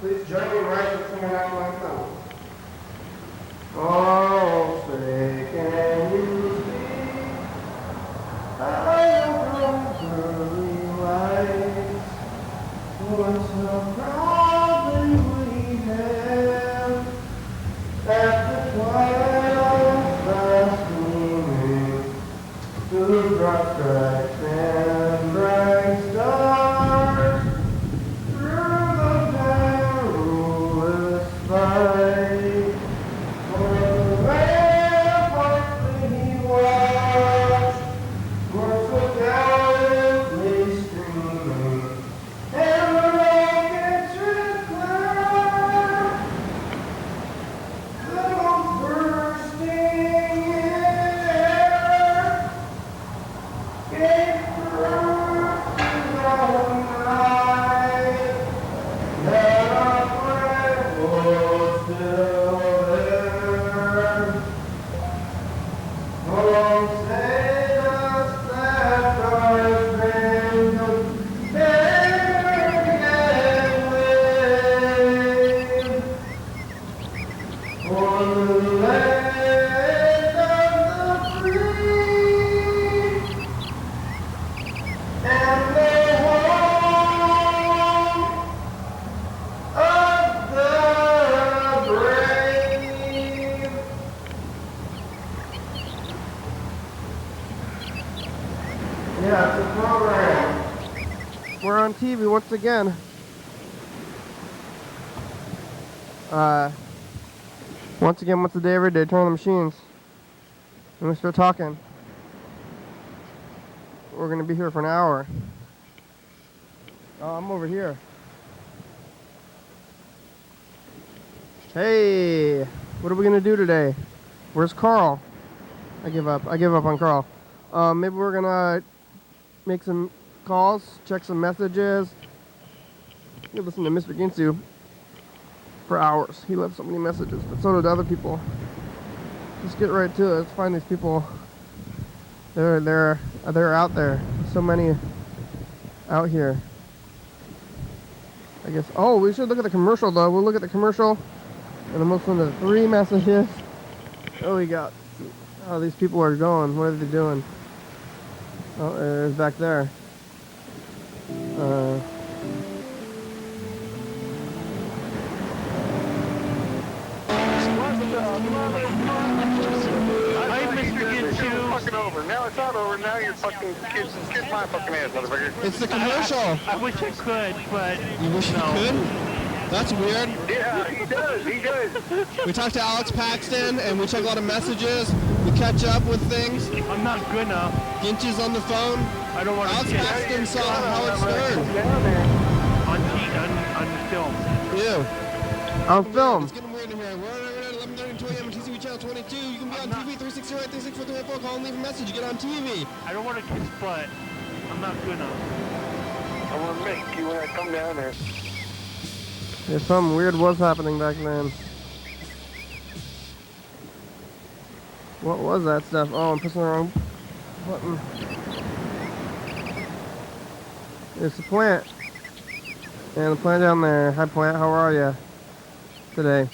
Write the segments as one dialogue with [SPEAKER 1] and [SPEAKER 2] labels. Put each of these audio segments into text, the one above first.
[SPEAKER 1] Please join me right with someone out my phone. Oh, say, can you see? I don't realize what a problem we have at the twilight of fast gleaming through drop tracks and bright stars through the perilous fight. For the ramparts he watched were so gallantly streaming, and the rockets red cloud, little bursting in air, gave proof to the night that our flag was still there. Oh, say does that dark band of and wave for the land of the free and the home of the brave. Yeah, it's a program. We're on TV once again. Once a day, every day, turn on the machines. And we start talking. We're gonna be here for an hour. Oh, I'm over here. Hey, what are we gonna do today? Where's Carl? I give up on Carl. Maybe we're gonna make some calls, check some messages. You listen to Mr. Ginsu for hours. He left so many messages, but so did other people. Let's get right to it. Let's find these people. They're out there. So many out here. I guess. Oh, we should look at the commercial though. We'll look at the commercial, and then we'll listen to the 3 messages. Oh, we got. Oh, these people are going. What are they doing? Oh, there's back there.
[SPEAKER 2] Hi, Mr. Ginsu. Fucking over. Now it's not over. Now you're fucking kiss my fucking ass, motherfucker.
[SPEAKER 3] It's the commercial.
[SPEAKER 4] I wish I could, but
[SPEAKER 3] You wish you could? That's weird.
[SPEAKER 2] Yeah, he does. He does.
[SPEAKER 3] We talked to Alex Paxton and we check a lot of messages. We catch up with things.
[SPEAKER 4] I'm not good enough.
[SPEAKER 3] Ginch is on the phone.
[SPEAKER 4] I don't want
[SPEAKER 3] Alex
[SPEAKER 4] to get
[SPEAKER 3] Paxton saw Howard Stern.
[SPEAKER 4] on film.
[SPEAKER 3] Ew.
[SPEAKER 1] On film.
[SPEAKER 3] It's getting weird in here. We're at 11:30 2 a.m. on TCTV channel 22. You can be on TV 360 right 3643 call and leave a message. You get on TV.
[SPEAKER 4] I don't want to kiss butt. I'm not good enough.
[SPEAKER 2] I want to make you when I come down there.
[SPEAKER 1] Yeah, something weird was happening back then. What was that stuff? Oh, I'm pressing the wrong button. It's the plant. And the plant down there. Hi, plant. How are you today?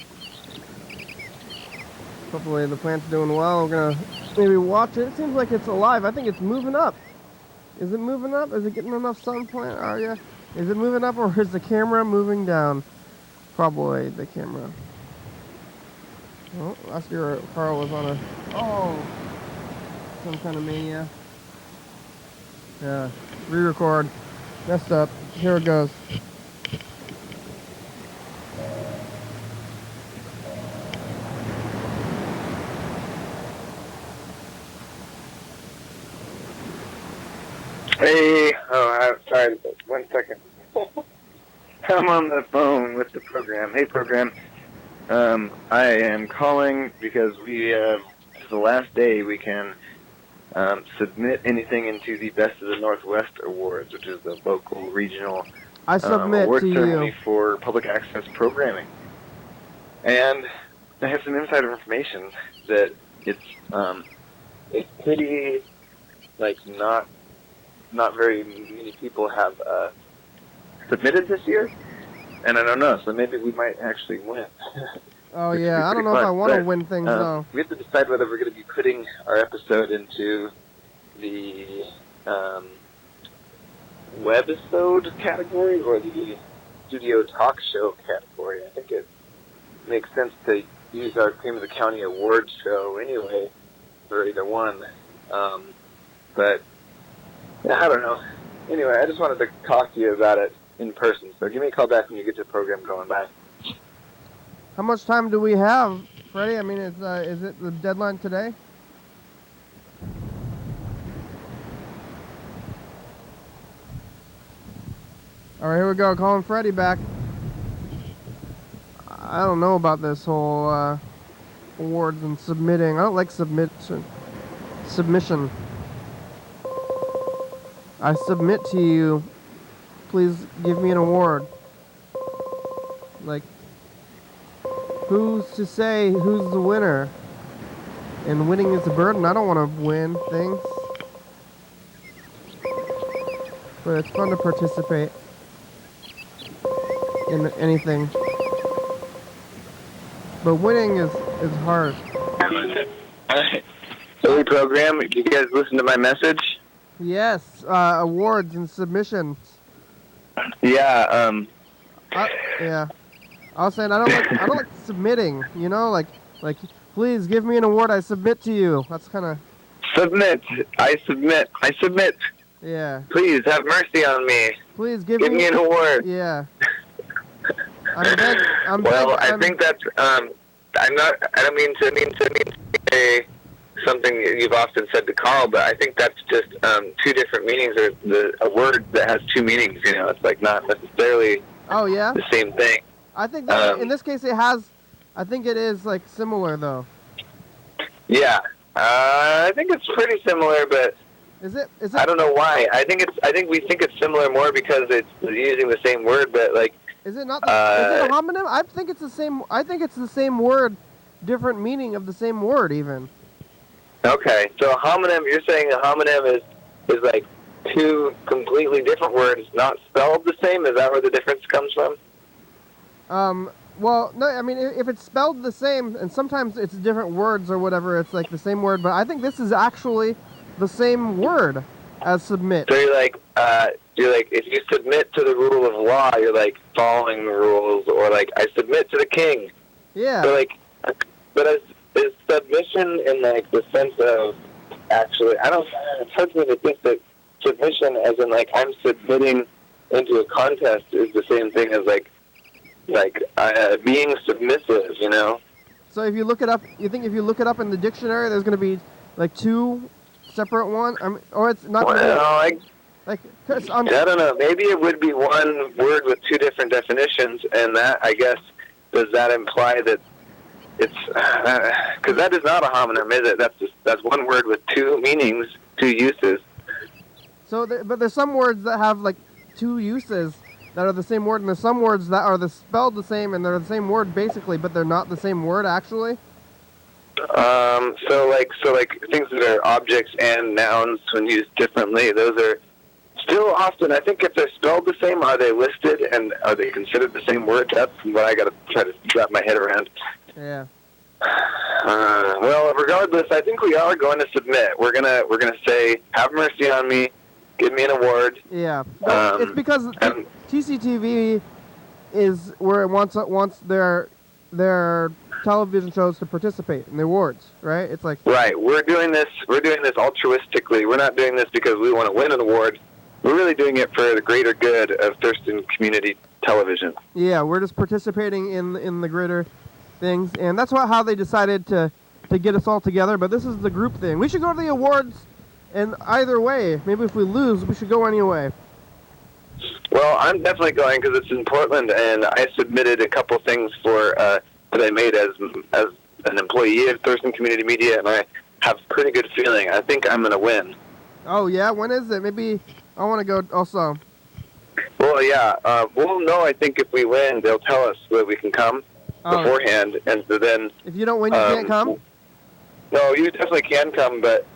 [SPEAKER 1] Hopefully the plant's doing well. We're gonna maybe watch it. It seems like it's alive. I think it's moving up. Is it moving up? Is it getting enough sun, plant? Are you? Is it moving up, or is the camera moving down? Probably the camera. Oh, last year Carl was on some kind of mania. Yeah, re-record. Messed up. Here it goes.
[SPEAKER 2] Hey, sorry, 1 second. I'm on the phone with the program. Hey, program. I am calling because it's the last day we can submit anything into the Best of the Northwest Awards, which is the local, regional
[SPEAKER 1] I submit
[SPEAKER 2] award
[SPEAKER 1] to
[SPEAKER 2] ceremony
[SPEAKER 1] you.
[SPEAKER 2] for public access programming. And I have some insider information that it's pretty, not very many people have submitted this year. and I don't know, so maybe we might actually win.
[SPEAKER 1] Oh
[SPEAKER 2] Which would
[SPEAKER 1] yeah,
[SPEAKER 2] be
[SPEAKER 1] I don't
[SPEAKER 2] pretty
[SPEAKER 1] know if
[SPEAKER 2] fun.
[SPEAKER 1] I want to
[SPEAKER 2] But,
[SPEAKER 1] win things though.
[SPEAKER 2] we have to decide whether we're going to be putting our episode into the webisode category or the studio talk show category. I think it makes sense to use our Cream of the County Awards show anyway for either one. But yeah, I don't know. Anyway, I just wanted to talk to you about it in person. So give me a call back when you get the program going. Bye.
[SPEAKER 1] How much time do we have, Freddie? I mean, is it the deadline today? All right, here we go. Calling Freddie back. I don't know about this whole awards and submitting. I don't like submission. I submit to you. Please give me an award. Like, who's to say who's the winner? And winning is a burden. I don't want to win things. But it's fun to participate in anything. But winning is hard.
[SPEAKER 2] Silly program, did you guys listen to my message?
[SPEAKER 1] Yes, awards and submissions.
[SPEAKER 2] Yeah,
[SPEAKER 1] Yeah. I was saying I don't like submitting, you know, like please give me an award, I submit to you. That's kind of
[SPEAKER 2] submit. I submit.
[SPEAKER 1] yeah.
[SPEAKER 2] Please have mercy on me.
[SPEAKER 1] Please give
[SPEAKER 2] me an award.
[SPEAKER 1] Yeah.
[SPEAKER 2] I think that's I don't mean to say something you've often said to Carl, but I think that's just two different meanings, or a word that has two meanings, you know. It's like not necessarily
[SPEAKER 1] Oh yeah?
[SPEAKER 2] the same thing.
[SPEAKER 1] I think that in this case I think it is like similar though.
[SPEAKER 2] Yeah. I think it's pretty similar, but
[SPEAKER 1] Is it
[SPEAKER 2] I don't know why. I think we think it's similar more because it's using the same word, but like
[SPEAKER 1] is it not is it a homonym? I think it's the same word, different meaning of the same word even.
[SPEAKER 2] okay. So a homonym, you're saying a homonym is like two completely different words not spelled the same? Is that where the difference comes from?
[SPEAKER 1] Well, no, I mean, if it's spelled the same, and sometimes it's different words or whatever, it's like the same word, but I think this is actually the same word as submit.
[SPEAKER 2] So you're like, if you submit to the rule of law, you're like following the rules, or like, I submit to the king.
[SPEAKER 1] Yeah.
[SPEAKER 2] So like, but is submission in like the sense of actually, it's hard for me to think that submission as in like, I'm submitting into a contest is the same thing as like being submissive, you know?
[SPEAKER 1] So if you look it up, you think if you look it up in the dictionary, there's going to be like two separate ones? I mean, or it's not going to be... I
[SPEAKER 2] don't know. Maybe it would be one word with two different definitions, and that, I guess, does that imply that it's... Because that is not a homonym, is it? That's one word with two meanings, two uses.
[SPEAKER 1] So, but there's some words that have like two uses that are the same word, and there's some words that are spelled the same, and they're the same word basically, but they're not the same word actually.
[SPEAKER 2] So like things that are objects and nouns when used differently, those are still often, I think if they're spelled the same, are they listed and are they considered the same word? That's what I got to try to wrap my head around.
[SPEAKER 1] Yeah.
[SPEAKER 2] Well, regardless, I think we are going to submit. We're gonna say, have mercy on me, give me an award.
[SPEAKER 1] Yeah. It's because TCTV is where it wants their television shows to participate in the awards, right? It's like
[SPEAKER 2] right. We're doing this altruistically. We're not doing this because we want to win an award. We're really doing it for the greater good of Thurston Community Television.
[SPEAKER 1] Yeah, we're just participating in the greater things, and that's how they decided to get us all together. But this is the group thing. We should go to the awards, and either way, maybe if we lose, we should go anyway.
[SPEAKER 2] Well, I'm definitely going because it's in Portland, and I submitted a couple things for that I made as an employee of Thurston Community Media, and I have a pretty good feeling. I think I'm going to win.
[SPEAKER 1] Oh, yeah? When is it? Maybe I want to go also.
[SPEAKER 2] Well, yeah. We'll know, I think, if we win. They'll tell us that we can come beforehand, and so then... If
[SPEAKER 1] you don't win, you can't come?
[SPEAKER 2] No, you definitely can come, but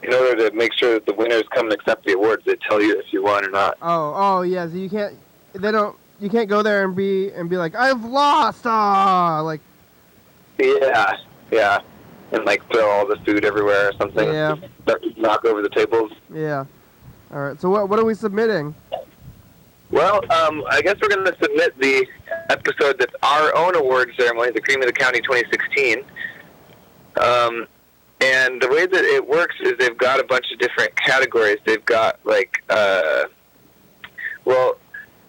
[SPEAKER 2] in order to make sure that the winners come and accept the awards, they tell you if you won or not.
[SPEAKER 1] Oh, yeah. So you can't... They don't... you can't go there and be like, I've lost, like.
[SPEAKER 2] Yeah, and like throw all the food everywhere or something.
[SPEAKER 1] Yeah.
[SPEAKER 2] Knock over the tables.
[SPEAKER 1] Yeah. All right. So what are we submitting?
[SPEAKER 2] Well, I guess we're going to submit the episode that's our own award ceremony, the Cream of the County 2016. And the way that it works is they've got a bunch of different categories. They've got like, well,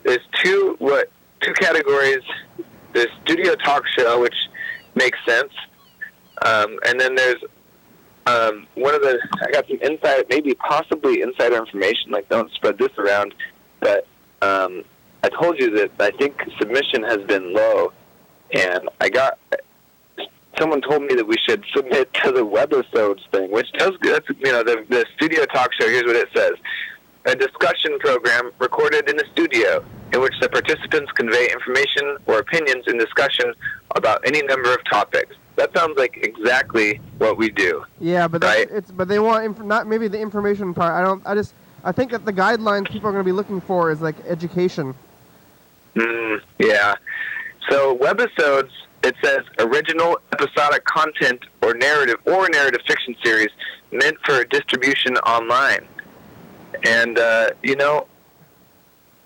[SPEAKER 2] there's two categories. There's studio talk show, which makes sense. And then there's one of the, I got some possibly insider information, like don't spread this around, but I told you that I think submission has been low, and someone told me that we should submit to the webisodes thing, which does, that's, the studio talk show. Here's what it says: a discussion program recorded in the studio in which the participants convey information or opinions in discussion about any number of topics. That sounds like exactly what we do.
[SPEAKER 1] Yeah, but
[SPEAKER 2] right?
[SPEAKER 1] but they want not maybe the information part. I think that the guidelines people are going to be looking for is like education.
[SPEAKER 2] Yeah. So webisodes, it says original episodic content or narrative fiction series meant for distribution online. And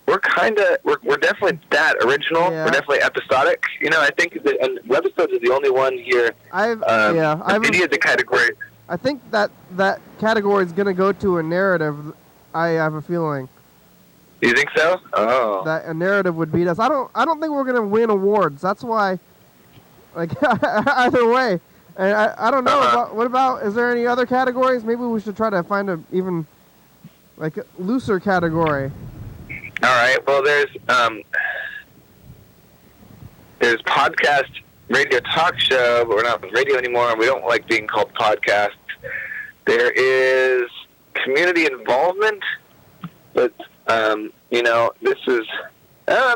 [SPEAKER 2] we're definitely that original.
[SPEAKER 1] Yeah.
[SPEAKER 2] We're definitely episodic. I think that, and webisodes is the only one here.
[SPEAKER 1] I've
[SPEAKER 2] any of the categories.
[SPEAKER 1] I think that category is going to go to a narrative. I have a feeling.
[SPEAKER 2] You think so? Oh.
[SPEAKER 1] That a narrative would beat us. I don't think we're going to win awards. That's why. Like either way, and I don't know. What about? Is there any other categories? Maybe we should try to find a even like a looser category.
[SPEAKER 2] All right. Well, there's podcast, radio talk show, but we're not radio anymore, and we don't like being called podcasts. There is community involvement, but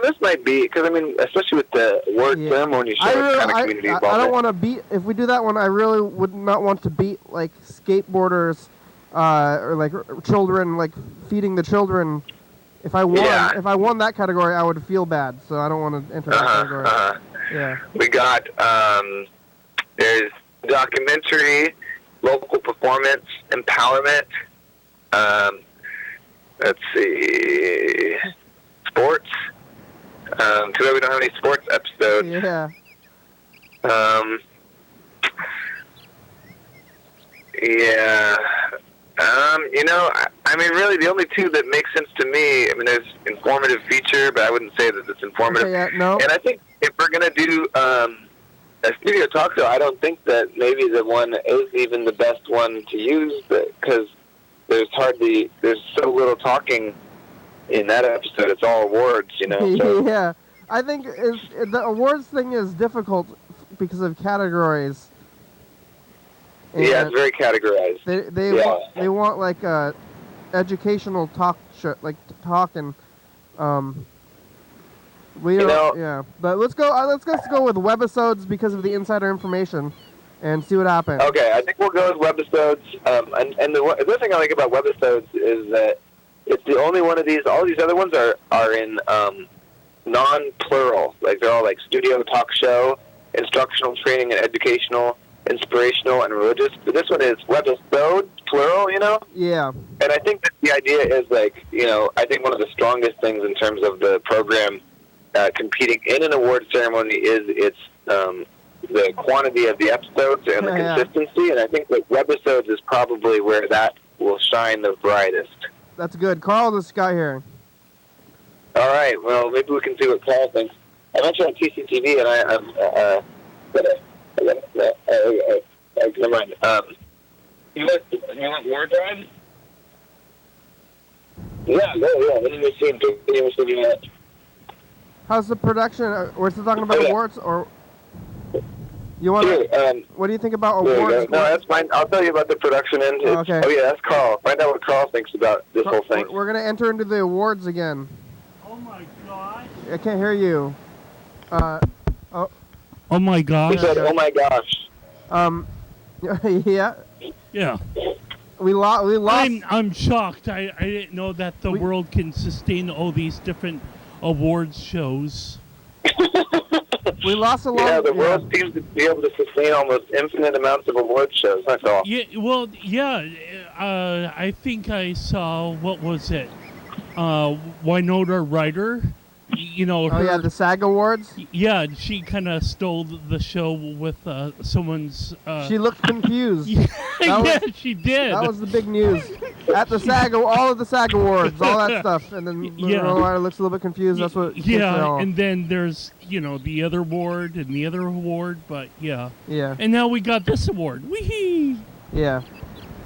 [SPEAKER 2] this might be, because especially with the award ceremony show, it's kind of community involvement.
[SPEAKER 1] I don't want to beat. If we do that one, I really would not want to beat like skateboarders or like children, like feeding the children. If I won that category, I would feel bad. So I don't want to enter that category. Yeah.
[SPEAKER 2] We got there's documentary, local performance, empowerment. Let's see, sports. Too bad we don't have any sports episodes.
[SPEAKER 1] Yeah.
[SPEAKER 2] Yeah. Really, the only two that make sense to me, there's informative feature, but I wouldn't say that it's informative.
[SPEAKER 1] Okay, yeah, no.
[SPEAKER 2] And I think if we're going to do a studio talk show, I don't think that maybe the one is even the best one to use, because there's so little talking in that episode. It's all awards, So.
[SPEAKER 1] Yeah. I think the awards thing is difficult because of categories. And
[SPEAKER 2] yeah, it's very categorized.
[SPEAKER 1] They want like a educational talk show, like talk and yeah. But let's go with webisodes because of the insider information, and see what happens.
[SPEAKER 2] Okay, I think we'll go with webisodes. And the other thing I like about webisodes is that it's the only one of these. All these other ones are in non-plural. Like they're all like studio talk show, instructional, training, and educational, inspirational, and religious. But this one is webisode, plural,
[SPEAKER 1] Yeah.
[SPEAKER 2] And I think that the idea is like, I think one of the strongest things in terms of the program competing in an award ceremony is its the quantity of the episodes and the consistency. And I think that webisodes is probably where that will shine the brightest.
[SPEAKER 1] That's good. Carl just got here.
[SPEAKER 2] All right. Well, maybe we can see what Carl thinks. I'm actually on TCTV, and never mind. You want War Drive? Yeah. Let me see.
[SPEAKER 1] How's the production? We're still talking about awards, or you want? What do you think about awards?
[SPEAKER 2] No, that's fine. I'll tell you about the production end.
[SPEAKER 1] Okay.
[SPEAKER 2] Oh yeah, that's Carl. Find out what Carl thinks about this whole thing.
[SPEAKER 1] We're gonna enter into the awards again.
[SPEAKER 4] Oh my gosh.
[SPEAKER 1] I can't hear you.
[SPEAKER 4] Oh my gosh.
[SPEAKER 2] He said, "Oh my gosh."
[SPEAKER 1] Yeah.
[SPEAKER 4] Yeah.
[SPEAKER 1] We lost.
[SPEAKER 4] I'm shocked. I didn't know that the world can sustain all these different awards shows.
[SPEAKER 1] We lost a lot.
[SPEAKER 2] Yeah, the world seems to be able to sustain almost infinite amounts of award shows. That's all.
[SPEAKER 4] Yeah, well, yeah. I think I saw, what was it? Winona Ryder. You know, her,
[SPEAKER 1] Oh yeah, the SAG Awards.
[SPEAKER 4] yeah, she kind of stole the show with someone's.
[SPEAKER 1] She looked confused.
[SPEAKER 4] yeah,
[SPEAKER 1] That was-
[SPEAKER 4] she did.
[SPEAKER 1] That was the big news at the SAG, all of the SAG Awards, all that stuff, and then
[SPEAKER 4] Yeah.
[SPEAKER 1] Ryder looks a little bit confused. That's what.
[SPEAKER 4] Yeah, and then there's the other award and the other award, but yeah.
[SPEAKER 1] yeah,
[SPEAKER 4] And now we got this award. Wee.
[SPEAKER 1] yeah.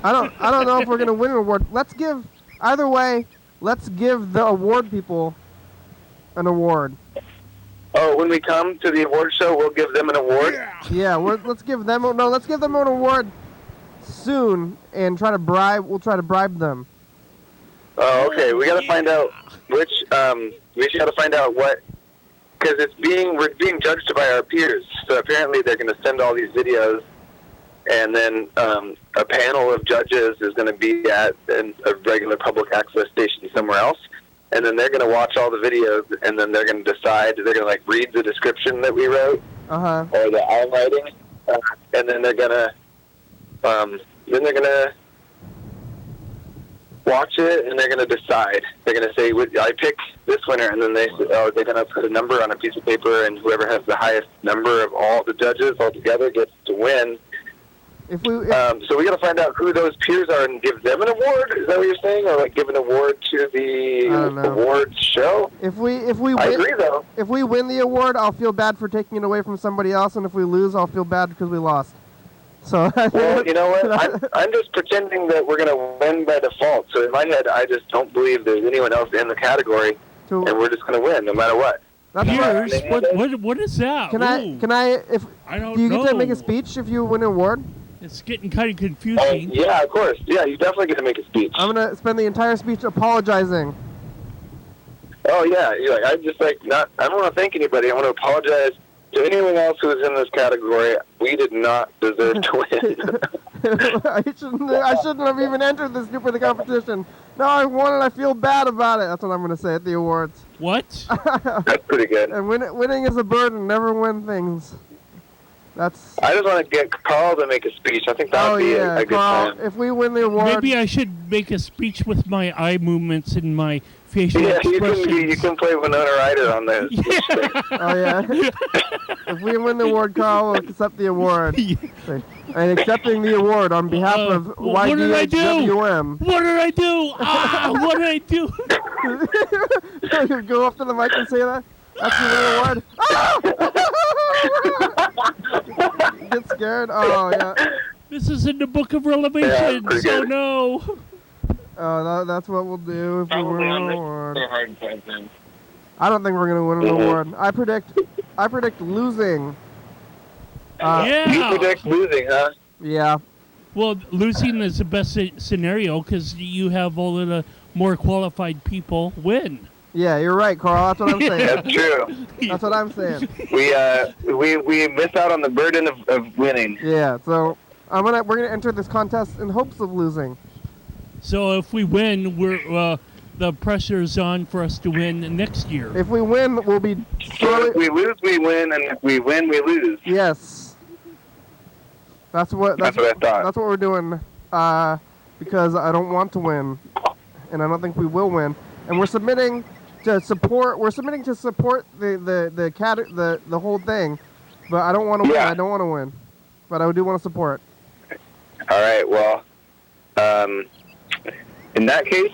[SPEAKER 1] I don't know if we're gonna win an award. Let's give either way. Let's give the award people an award.
[SPEAKER 2] Oh, when we come to the award show, we'll give them an award?
[SPEAKER 1] Yeah, let's give them let's give them an award soon and try to bribe. We'll try to bribe them.
[SPEAKER 2] Oh, okay. We got to find out which, we got to find out what, because we're being judged by our peers. So apparently they're going to send all these videos, and then a panel of judges is going to be at a regular public access station somewhere else. And then they're going to watch all the videos, and then they're going to decide. They're going to read the description that we wrote, or the outlining, and then they're going to watch it, and they're going to decide. They're going to say, "I picked this winner," and then they're going to put a number on a piece of paper, and whoever has the highest number of all the judges all together gets to win. So we got to find out who those peers are and give them an award. Is that what you're saying, or give an award to the awards show?
[SPEAKER 1] If we
[SPEAKER 2] I
[SPEAKER 1] win,
[SPEAKER 2] agree though.
[SPEAKER 1] if we win the award, I'll feel bad for taking it away from somebody else, and if we lose, I'll feel bad because we lost. So
[SPEAKER 2] Well, you know what? I'm just pretending that we're going to win by default. So in my head, I just don't believe there's anyone else in the category, and we're just going to win no matter what.
[SPEAKER 1] That's
[SPEAKER 4] Peers? What is that?
[SPEAKER 1] Can I if
[SPEAKER 4] I don't
[SPEAKER 1] do you
[SPEAKER 4] know.
[SPEAKER 1] get to make a speech if you win an award?
[SPEAKER 4] It's getting kind of confusing.
[SPEAKER 2] Yeah, of course. Yeah, you definitely get to make a speech.
[SPEAKER 1] I'm gonna spend the entire speech apologizing.
[SPEAKER 2] Oh yeah, I'm just I don't want to thank anybody. I want to apologize to anyone else who is in this category. We did not deserve to win.
[SPEAKER 1] I shouldn't have even entered this stupid competition. No, I won and I feel bad about it. That's what I'm gonna say at the awards.
[SPEAKER 4] What?
[SPEAKER 2] That's pretty good.
[SPEAKER 1] And winning is a burden. Never win things. That's.
[SPEAKER 2] I just want to get Carl to make a speech. I think that would be a good
[SPEAKER 1] Carl,
[SPEAKER 2] time.
[SPEAKER 1] if we win the award,
[SPEAKER 4] Maybe I should make a speech with my eye movements and my facial
[SPEAKER 2] Yeah,
[SPEAKER 4] expressions.
[SPEAKER 2] you can play Winona Ryder on this.
[SPEAKER 1] Oh yeah. If we win the award, Carl will accept the award. And accepting the award on behalf of
[SPEAKER 4] what did I do?
[SPEAKER 1] YDHWM.
[SPEAKER 4] What did I do? What did I do?
[SPEAKER 1] You go up to the mic and say that. That's the award. Get scared. Oh yeah.
[SPEAKER 4] This is in the Book of Revelation,
[SPEAKER 2] pretty
[SPEAKER 4] so
[SPEAKER 2] good.
[SPEAKER 1] no. That's what we'll do if we win an award. I don't think we're gonna win an award. I predict losing.
[SPEAKER 2] You predict losing, huh?
[SPEAKER 1] Yeah.
[SPEAKER 4] Well, losing is the best scenario because you have all of the more qualified people win.
[SPEAKER 1] Yeah, you're right, Carl. That's what I'm saying.
[SPEAKER 2] That's true.
[SPEAKER 1] That's what I'm saying.
[SPEAKER 2] We miss out on the burden of winning.
[SPEAKER 1] Yeah. So we're gonna enter this contest in hopes of losing.
[SPEAKER 4] So if we win, the pressure's on for us to win next year.
[SPEAKER 1] If we win, we'll be.
[SPEAKER 2] So if we lose, we win, and if we win, we lose.
[SPEAKER 1] Yes. That's what I thought. That's what we're doing. Because I don't want to win, and I don't think we will win. And we're submitting to support. We're submitting to support the whole thing, but I don't want to win. I don't want to win, but I do want to support.
[SPEAKER 2] All right. Well, in that case,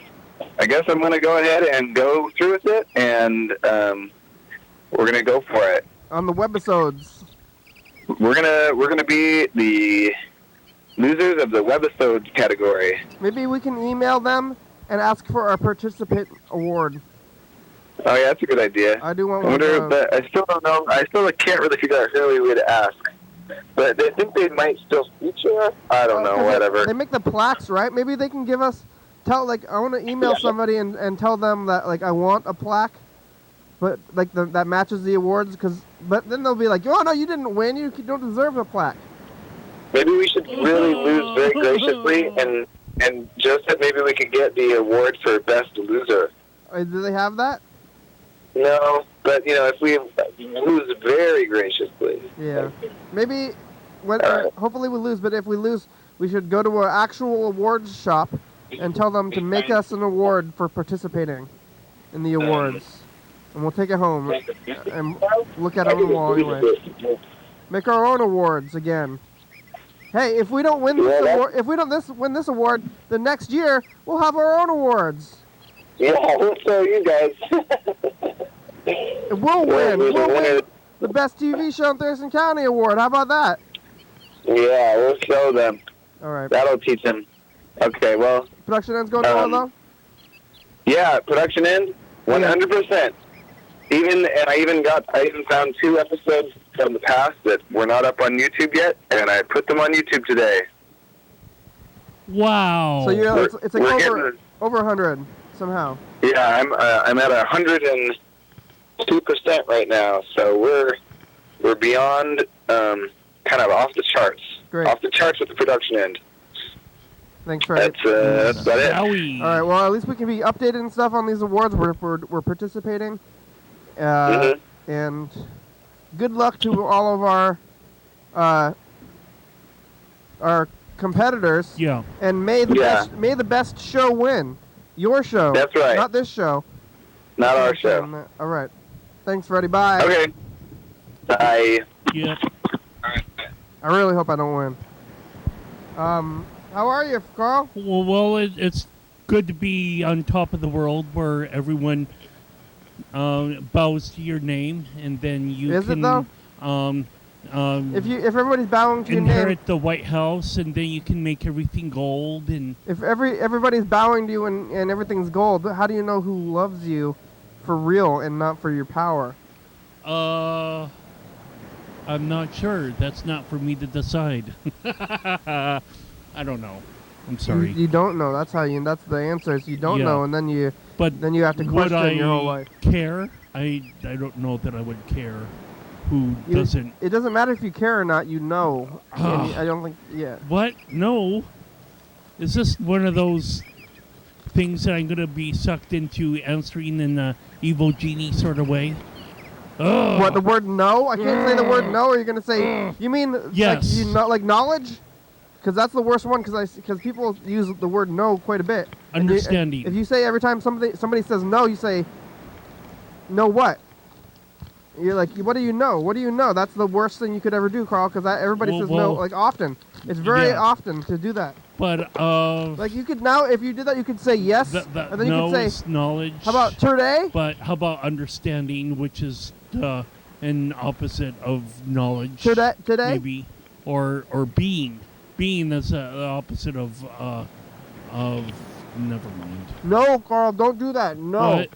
[SPEAKER 2] I guess I'm going to go ahead and go through with it, and we're going to go for it.
[SPEAKER 1] On the webisodes.
[SPEAKER 2] We're gonna be the losers of the webisodes category.
[SPEAKER 1] Maybe we can email them and ask for our participant award.
[SPEAKER 2] Oh yeah, that's a good idea.
[SPEAKER 1] I do want
[SPEAKER 2] I
[SPEAKER 1] one.
[SPEAKER 2] wonder, but I still don't know. I still can't really figure out who we would ask. But I think they might still feature us. I don't know. Whatever.
[SPEAKER 1] They make the plaques, right? Maybe they can give us. I want to email somebody and tell them that I want a plaque, but that matches the awards but then they'll be like, oh no, you didn't win. You don't deserve a plaque.
[SPEAKER 2] Maybe we should really lose very graciously, and Joseph, maybe we could get the award for best loser.
[SPEAKER 1] Do they have that?
[SPEAKER 2] No, but if we lose very graciously.
[SPEAKER 1] Yeah. Maybe when
[SPEAKER 2] All right.
[SPEAKER 1] hopefully we lose, but if we lose, we should go to an actual awards shop and tell them to make us an award for participating in the awards. And we'll take it home and look at it on the wall anyway. Make our own awards again. Hey, if we don't win this award, if we don't win this award, the next year we'll have our own awards.
[SPEAKER 2] Yeah, we'll show you guys.
[SPEAKER 1] We'll win. We'll win the best TV show in Thurston County award. How about that?
[SPEAKER 2] Yeah, we'll show them.
[SPEAKER 1] All right.
[SPEAKER 2] That'll teach them. Okay, well.
[SPEAKER 1] Production end's going well though.
[SPEAKER 2] Yeah, production end, 100%. I even found 2 episodes from the past that were not up on YouTube yet, and I put them on YouTube today.
[SPEAKER 4] Wow.
[SPEAKER 1] So it's like over 100 somehow.
[SPEAKER 2] Yeah, I'm at 102% right now, so we're beyond kind of off the charts.
[SPEAKER 1] Great.
[SPEAKER 2] Off the charts with the production end.
[SPEAKER 1] Thanks, Fred.
[SPEAKER 2] That's about it.
[SPEAKER 1] All right. Well, at least we can be updated and stuff on these awards. We're participating. And good luck to all of our competitors.
[SPEAKER 4] Yeah.
[SPEAKER 1] And may the best show win. Your show.
[SPEAKER 2] That's right.
[SPEAKER 1] Not this show.
[SPEAKER 2] Not our show.
[SPEAKER 1] All right. Thanks, Freddie. Bye.
[SPEAKER 2] Okay. Bye.
[SPEAKER 4] Yep.
[SPEAKER 1] I really hope I don't win. How are you, Carl?
[SPEAKER 4] Well, it's good to be on top of the world where everyone bows to your name, and then you
[SPEAKER 1] Is
[SPEAKER 4] can.
[SPEAKER 1] It though? If everybody's bowing to your name,
[SPEAKER 4] inherit the White House, and then you can make everything gold. And
[SPEAKER 1] if everybody's bowing to you and everything's gold, how do you know who loves you for real and not for your power?
[SPEAKER 4] I'm not sure. That's not for me to decide. I don't know. I'm sorry.
[SPEAKER 1] You don't know. That's the answer. Is you don't know, and then you have to question your whole life.
[SPEAKER 4] Care? I don't know that I would care. Who doesn't?
[SPEAKER 1] It doesn't matter if you care or not. You know. I don't think. Yeah.
[SPEAKER 4] What? No. Is this one of those things that I'm gonna be sucked into answering in a evil genie sort of way?
[SPEAKER 1] What, the word no? I can't say the word no. Or you're gonna say? You mean
[SPEAKER 4] yes?
[SPEAKER 1] Like knowledge? Because that's the worst one. Because people use the word no quite a bit.
[SPEAKER 4] Understanding.
[SPEAKER 1] If you say every time somebody says no, you say, no what? You're like, what do you know? What do you know? That's the worst thing you could ever do, Carl. Because everybody says no, like often. It's very often to do that.
[SPEAKER 4] But
[SPEAKER 1] like you could now, if you did that, you could say yes, and then you could say
[SPEAKER 4] knowledge.
[SPEAKER 1] How about today?
[SPEAKER 4] But how about understanding, which is an opposite of knowledge?
[SPEAKER 1] Today,
[SPEAKER 4] maybe, or being. Being is the opposite of never mind.
[SPEAKER 1] No, Carl, don't do that. No.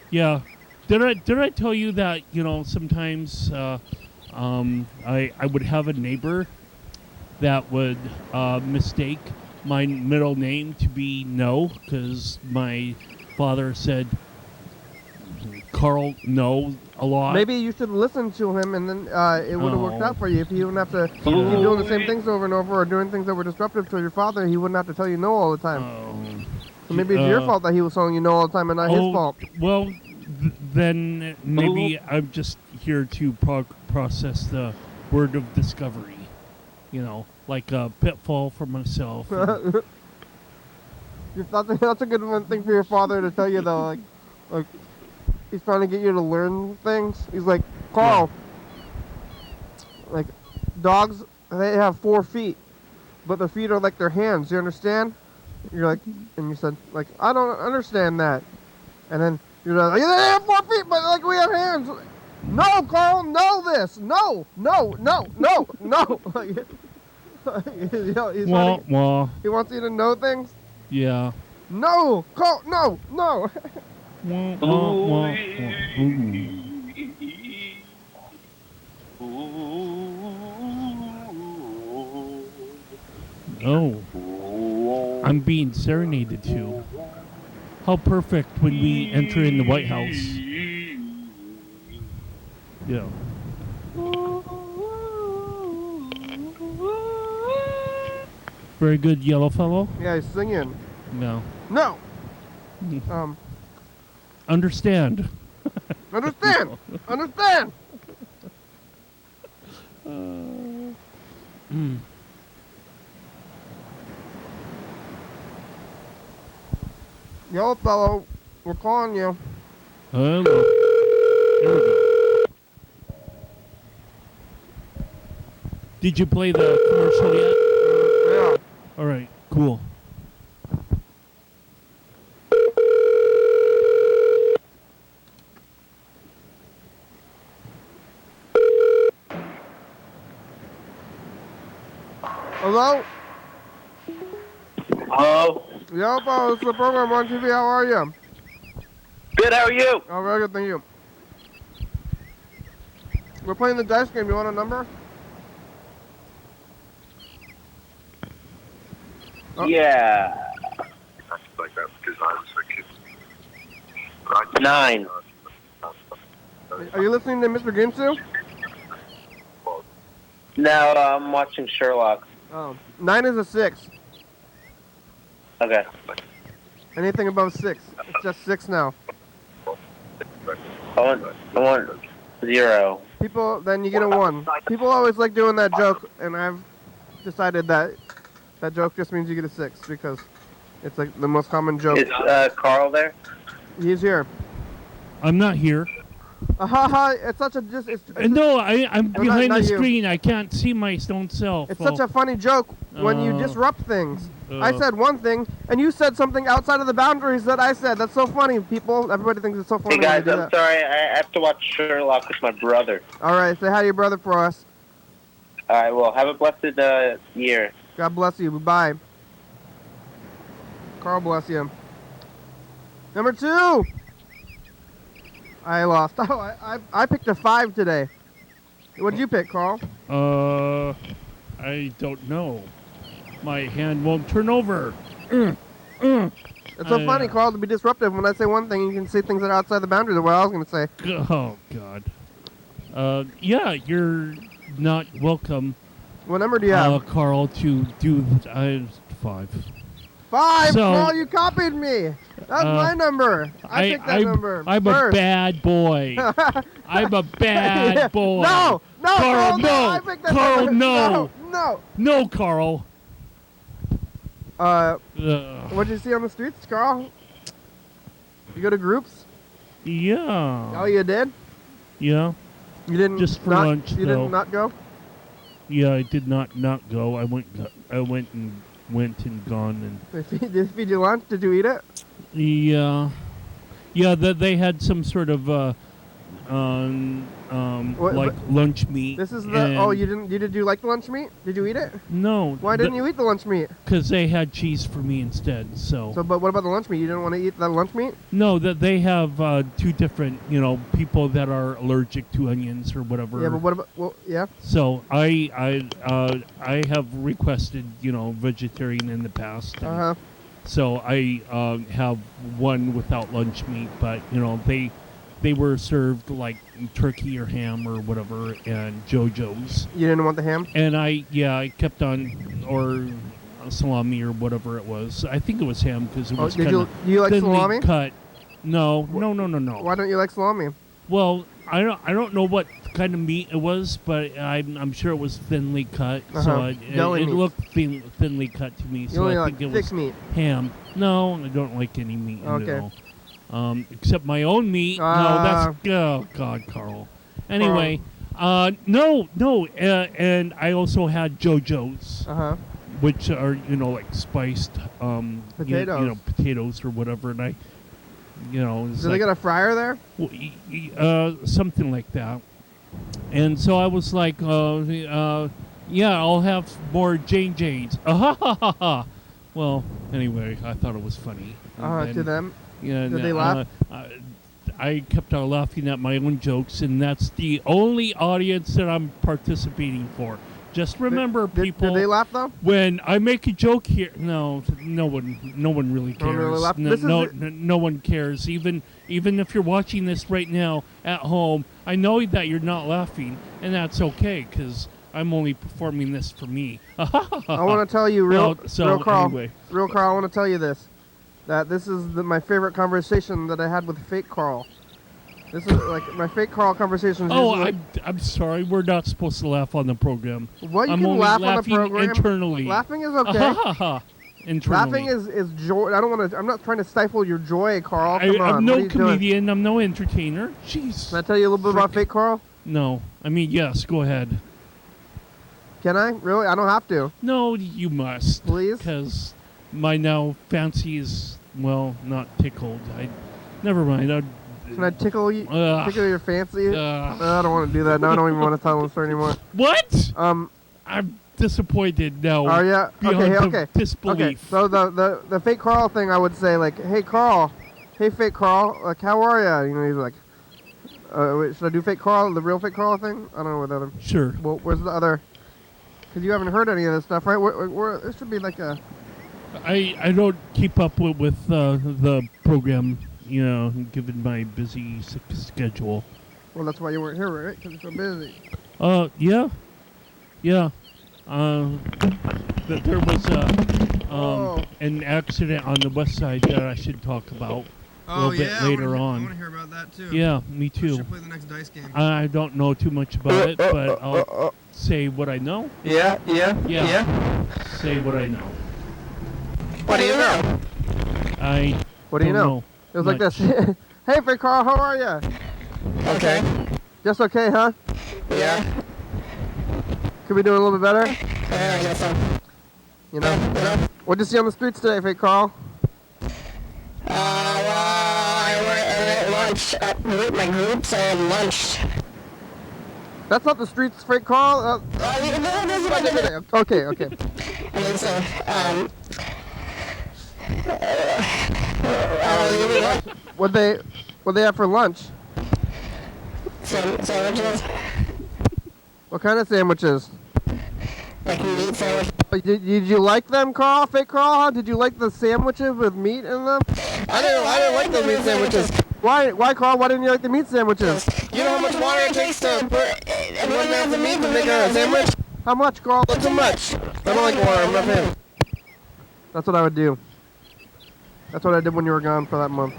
[SPEAKER 4] Yeah. Did I tell you that sometimes I would have a neighbor that would mistake my middle name to be No, because my father said Carl No a lot.
[SPEAKER 1] Maybe you should listen to him, and then it would have worked out for you. If you wouldn't have to keep doing the same things over and over, or doing things that were disruptive to your father, he wouldn't have to tell you no all the time. So maybe it's your fault that he was telling you no all the time, and not his fault.
[SPEAKER 4] Well, then maybe I'm just here to process the word of discovery. Like a pitfall for myself.
[SPEAKER 1] That's a good thing for your father to tell you, though. Like he's trying to get you to learn things. He's like, Carl, like dogs, they have 4 feet, but the feet are like their hands. You understand? You're like, and you said, like, I don't understand that. And then you're like, they have 4 feet, but like we have hands. No, Carl, know this. No. He wants you to know things.
[SPEAKER 4] Yeah.
[SPEAKER 1] No, Carl, no.
[SPEAKER 4] Oh, I'm being serenaded to. How perfect when we enter in the White House. Yeah. Very good, yellow fellow.
[SPEAKER 1] Yeah, he's singing.
[SPEAKER 4] No.
[SPEAKER 1] No.
[SPEAKER 4] understand.
[SPEAKER 1] Understand. Understand. Yo, fellow, we're calling you.
[SPEAKER 4] Hello. There we go. Did you play the commercial yet?
[SPEAKER 1] Yeah.
[SPEAKER 4] All right, cool.
[SPEAKER 1] Hello?
[SPEAKER 2] Hello?
[SPEAKER 1] Yo, fellow, it's the program on TV. How are you?
[SPEAKER 2] Good, how are you?
[SPEAKER 1] Oh, very good, thank you. We're playing the dice game. You want a number? Oh.
[SPEAKER 2] Yeah. 9.
[SPEAKER 1] Are you listening to Mr. Gamesoo?
[SPEAKER 2] No, I'm watching Sherlock.
[SPEAKER 1] Oh. 9 is a 6.
[SPEAKER 2] Okay.
[SPEAKER 1] Anything above 6. It's just 6 now.
[SPEAKER 2] I want 0.
[SPEAKER 1] People, then you get a 1. People always like doing that joke, and I've decided that that joke just means you get a 6 because it's like the most common joke.
[SPEAKER 2] Is Carl there?
[SPEAKER 1] He's here.
[SPEAKER 4] I'm not here.
[SPEAKER 1] Ha! It's such a it's
[SPEAKER 4] No, I'm
[SPEAKER 1] No,
[SPEAKER 4] behind
[SPEAKER 1] not
[SPEAKER 4] the
[SPEAKER 1] you.
[SPEAKER 4] screen. I can't see my own self.
[SPEAKER 1] It's such a funny joke when you disrupt things. I said one thing, and you said something outside of the boundaries that I said. That's so funny, people. Everybody thinks it's so funny.
[SPEAKER 2] Hey guys,
[SPEAKER 1] when you do
[SPEAKER 2] I'm
[SPEAKER 1] that.
[SPEAKER 2] sorry. I have to watch Sherlock with my brother.
[SPEAKER 1] All right, say hi to your brother for us.
[SPEAKER 2] All right, well, have a blessed year.
[SPEAKER 1] God bless you. Bye. Carl bless you. Number 2. I lost. Oh, I picked a 5 today. What did you pick, Carl?
[SPEAKER 4] I don't know. My hand won't turn over.
[SPEAKER 1] It's so funny, Carl, to be disruptive. When I say one thing, you can say things that are outside the boundaries of what I was going to say.
[SPEAKER 4] Oh God. Yeah, you're not welcome.
[SPEAKER 1] What number do you have?
[SPEAKER 4] Carl, to do 5.
[SPEAKER 1] 5.
[SPEAKER 4] So-
[SPEAKER 1] Carl, you copied me. That's my number. I picked that number.
[SPEAKER 4] I'm
[SPEAKER 1] first.
[SPEAKER 4] a bad boy. I'm a bad boy.
[SPEAKER 1] No,
[SPEAKER 4] Carl,
[SPEAKER 1] no.
[SPEAKER 4] no.
[SPEAKER 1] I picked that
[SPEAKER 4] Carl,
[SPEAKER 1] number.
[SPEAKER 4] no. No, Carl.
[SPEAKER 1] What did you see on the streets, Carl? You go to groups?
[SPEAKER 4] Yeah.
[SPEAKER 1] Oh, you did?
[SPEAKER 4] Yeah.
[SPEAKER 1] You didn't
[SPEAKER 4] Just for
[SPEAKER 1] not,
[SPEAKER 4] lunch,
[SPEAKER 1] You
[SPEAKER 4] though.
[SPEAKER 1] did not go?
[SPEAKER 4] Yeah, I did not go. I went and gone
[SPEAKER 1] Did they feed you lunch? Did you eat it?
[SPEAKER 4] and yeah. They had some sort of like lunch meat.
[SPEAKER 1] This is the. Oh, you didn't. Did you like the lunch meat? Did you eat it?
[SPEAKER 4] No.
[SPEAKER 1] Why didn't you eat the lunch meat?
[SPEAKER 4] Because they had cheese for me instead. So.
[SPEAKER 1] But what about the lunch meat? You didn't want to eat the lunch meat?
[SPEAKER 4] No, that they have 2 different, people that are allergic to onions or whatever.
[SPEAKER 1] Yeah, but what about? Well, yeah.
[SPEAKER 4] So I have requested, vegetarian in the past. and So I have one without lunch meat, but they were served like turkey or ham or whatever, and JoJo's.
[SPEAKER 1] You didn't want the ham?
[SPEAKER 4] And I kept on, or salami or whatever it was. I think it was ham because it was kind of
[SPEAKER 1] do you like
[SPEAKER 4] thinly
[SPEAKER 1] salami?
[SPEAKER 4] cut. No.
[SPEAKER 1] Why don't you like salami?
[SPEAKER 4] Well, I don't know what kind of meat it was, but I'm sure it was thinly cut. So it
[SPEAKER 1] Deli meats.
[SPEAKER 4] looked thinly cut to me.
[SPEAKER 1] You
[SPEAKER 4] So
[SPEAKER 1] only
[SPEAKER 4] I
[SPEAKER 1] like
[SPEAKER 4] think it
[SPEAKER 1] thick
[SPEAKER 4] was
[SPEAKER 1] meat.
[SPEAKER 4] ham. No, I don't like any meat
[SPEAKER 1] Okay.
[SPEAKER 4] at all. Except my own meat. No, that's oh God, Carl. Anyway, no, and I also had JoJo's, which are like spiced
[SPEAKER 1] Potatoes.
[SPEAKER 4] Potatoes or whatever, and I. It's
[SPEAKER 1] Do they got a fryer there?
[SPEAKER 4] Something like that. And so I was like, yeah, I'll have more Jane's. Well, anyway, I thought it was funny.
[SPEAKER 1] To them?
[SPEAKER 4] Yeah.
[SPEAKER 1] Did they laugh?
[SPEAKER 4] I kept on laughing at my own jokes, and that's the only audience that I'm participating for. Just remember, people.
[SPEAKER 1] Did they laugh though?
[SPEAKER 4] When I make a joke here, no one really cares.
[SPEAKER 1] really laugh?
[SPEAKER 4] No one cares. Even if you're watching this right now at home, I know that you're not laughing, and that's okay because I'm only performing this for me.
[SPEAKER 1] I want to tell you, real Carl.
[SPEAKER 4] Anyway.
[SPEAKER 1] Real Carl, I want to tell you this. that this is my favorite conversation that I had with fake Carl. This is like my fake Carl conversations.
[SPEAKER 4] Oh,
[SPEAKER 1] usually,
[SPEAKER 4] I'm sorry. We're not supposed to laugh on the program.
[SPEAKER 1] well, you
[SPEAKER 4] I'm
[SPEAKER 1] can
[SPEAKER 4] only
[SPEAKER 1] laugh on the
[SPEAKER 4] laughing
[SPEAKER 1] program.
[SPEAKER 4] internally.
[SPEAKER 1] Laughing is okay.
[SPEAKER 4] Ha ha ha. Internally.
[SPEAKER 1] Laughing is joy. I don't want to. I'm not trying to stifle your joy, Carl. Come on.
[SPEAKER 4] I'm
[SPEAKER 1] what are
[SPEAKER 4] no
[SPEAKER 1] you doing?
[SPEAKER 4] comedian. I'm no entertainer. Jeez.
[SPEAKER 1] Can I tell you a little bit about fake Carl?
[SPEAKER 4] No. I mean, yes. Go ahead.
[SPEAKER 1] Can I? Really? I don't have to.
[SPEAKER 4] No, you must.
[SPEAKER 1] Please?
[SPEAKER 4] Because my now fancy is, well, not tickled. Never mind.
[SPEAKER 1] Can I tickle you?
[SPEAKER 4] Ugh.
[SPEAKER 1] Tickle your fancy?
[SPEAKER 4] Ugh.
[SPEAKER 1] I don't want to do that. No, I don't even want to tell the story anymore.
[SPEAKER 4] What?
[SPEAKER 1] Um.
[SPEAKER 4] I'm disappointed now.
[SPEAKER 1] Oh yeah.
[SPEAKER 4] Beyond
[SPEAKER 1] Okay.
[SPEAKER 4] disbelief.
[SPEAKER 1] Okay. So the fake Carl thing, I would say like, hey Carl, hey fake Carl, like how are ya? You know, he's like, wait, should I do fake Carl, the real fake Carl thing? I don't know what the other.
[SPEAKER 4] Sure.
[SPEAKER 1] Well, where's the other? Because you haven't heard any of this stuff, right? There should be like a.
[SPEAKER 4] I don't keep up with the program, you know, given my busy schedule.
[SPEAKER 1] Well, that's why you weren't here, right? Because you're so busy.
[SPEAKER 4] Yeah. That there was an accident on the west side that I should talk about a little bit later on.
[SPEAKER 3] I want to hear about that too.
[SPEAKER 4] Yeah, me
[SPEAKER 3] We
[SPEAKER 4] too.
[SPEAKER 3] should play the next dice game.
[SPEAKER 4] I don't know too much about it, but I'll say what I know.
[SPEAKER 2] Yeah.
[SPEAKER 4] Say what I know.
[SPEAKER 1] What do you know?
[SPEAKER 4] I
[SPEAKER 1] What do you
[SPEAKER 4] don't
[SPEAKER 1] know? It was like this.
[SPEAKER 4] much.
[SPEAKER 1] Hey, fake Carl, how are ya?
[SPEAKER 2] Okay.
[SPEAKER 1] Just okay, huh?
[SPEAKER 2] Yeah.
[SPEAKER 1] Could we do it a little bit better?
[SPEAKER 2] I guess so.
[SPEAKER 1] You know? What'd you see on the streets today, fake Carl?
[SPEAKER 2] Well, I went at lunch at my group, so I lunched.
[SPEAKER 1] That's not the streets, fake Carl. Okay.
[SPEAKER 2] And then so,
[SPEAKER 1] What they have for lunch?
[SPEAKER 2] sandwiches,
[SPEAKER 1] What kind of sandwiches?
[SPEAKER 2] like meat sandwich.
[SPEAKER 1] Did you like them, Carl? Fake Carl? Huh? Did you like the sandwiches with meat in them?
[SPEAKER 2] I didn't like the meat sandwiches.
[SPEAKER 1] Why, Carl? Why didn't you like the meat sandwiches?
[SPEAKER 2] You know how much water it takes to put and one ounce of meat to make a sandwich?
[SPEAKER 1] How much, Carl?
[SPEAKER 2] Not too much.
[SPEAKER 1] I don't like water. I'm not a fan. That's what I would do. That's what I did when you were gone for that month.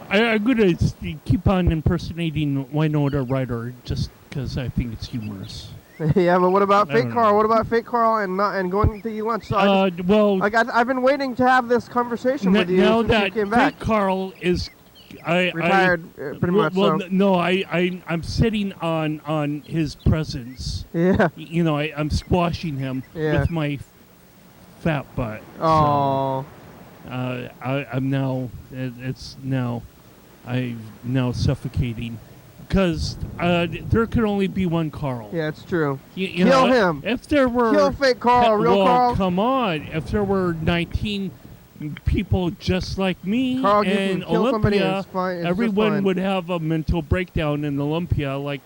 [SPEAKER 4] I'm gonna keep on impersonating Winona Ryder just because I think it's humorous.
[SPEAKER 1] Yeah, but what about
[SPEAKER 4] I
[SPEAKER 1] fake
[SPEAKER 4] don't
[SPEAKER 1] Carl?
[SPEAKER 4] know.
[SPEAKER 1] What about fake Carl and going to eat lunch? So
[SPEAKER 4] Well,
[SPEAKER 1] I've been waiting to have this conversation with you
[SPEAKER 4] now
[SPEAKER 1] since you
[SPEAKER 4] that
[SPEAKER 1] came back.
[SPEAKER 4] Fake Carl is
[SPEAKER 1] Retired, pretty much.
[SPEAKER 4] Well,
[SPEAKER 1] so.
[SPEAKER 4] no, I'm sitting on his presence.
[SPEAKER 1] Yeah.
[SPEAKER 4] You know, I'm squashing him with my fat butt.
[SPEAKER 1] Oh.
[SPEAKER 4] So, I'm now. I'm now suffocating because there could only be one Carl.
[SPEAKER 1] Yeah, it's true.
[SPEAKER 4] You
[SPEAKER 1] Kill
[SPEAKER 4] know,
[SPEAKER 1] him.
[SPEAKER 4] If there were
[SPEAKER 1] Kill fake Carl, real
[SPEAKER 4] well,
[SPEAKER 1] Carl.
[SPEAKER 4] come on. If there were 19 people just like me
[SPEAKER 1] Carl, you
[SPEAKER 4] in
[SPEAKER 1] can kill somebody and
[SPEAKER 4] Olympia,
[SPEAKER 1] it's fine. It's just
[SPEAKER 4] everyone
[SPEAKER 1] fine.
[SPEAKER 4] would have a mental breakdown in Olympia, like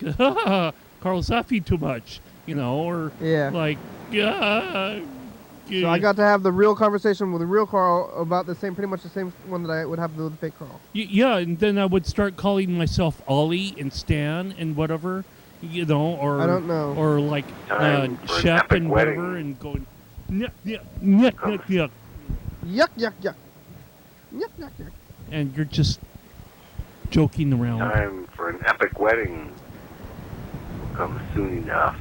[SPEAKER 4] Carl's laughing too much, you know, or like.
[SPEAKER 1] So I got to have the real conversation with the real Carl about pretty much the same one that I would have with the fake Carl.
[SPEAKER 4] Yeah, and then I would start calling myself Ollie and Stan and whatever, you know, or
[SPEAKER 1] I don't know.
[SPEAKER 4] or like Shep and whatever, and going, yuck,
[SPEAKER 1] Yuck, yuck, yuck. Yuck, yuck, yuck.
[SPEAKER 4] and you're just joking around.
[SPEAKER 5] Time for an epic wedding will come soon enough.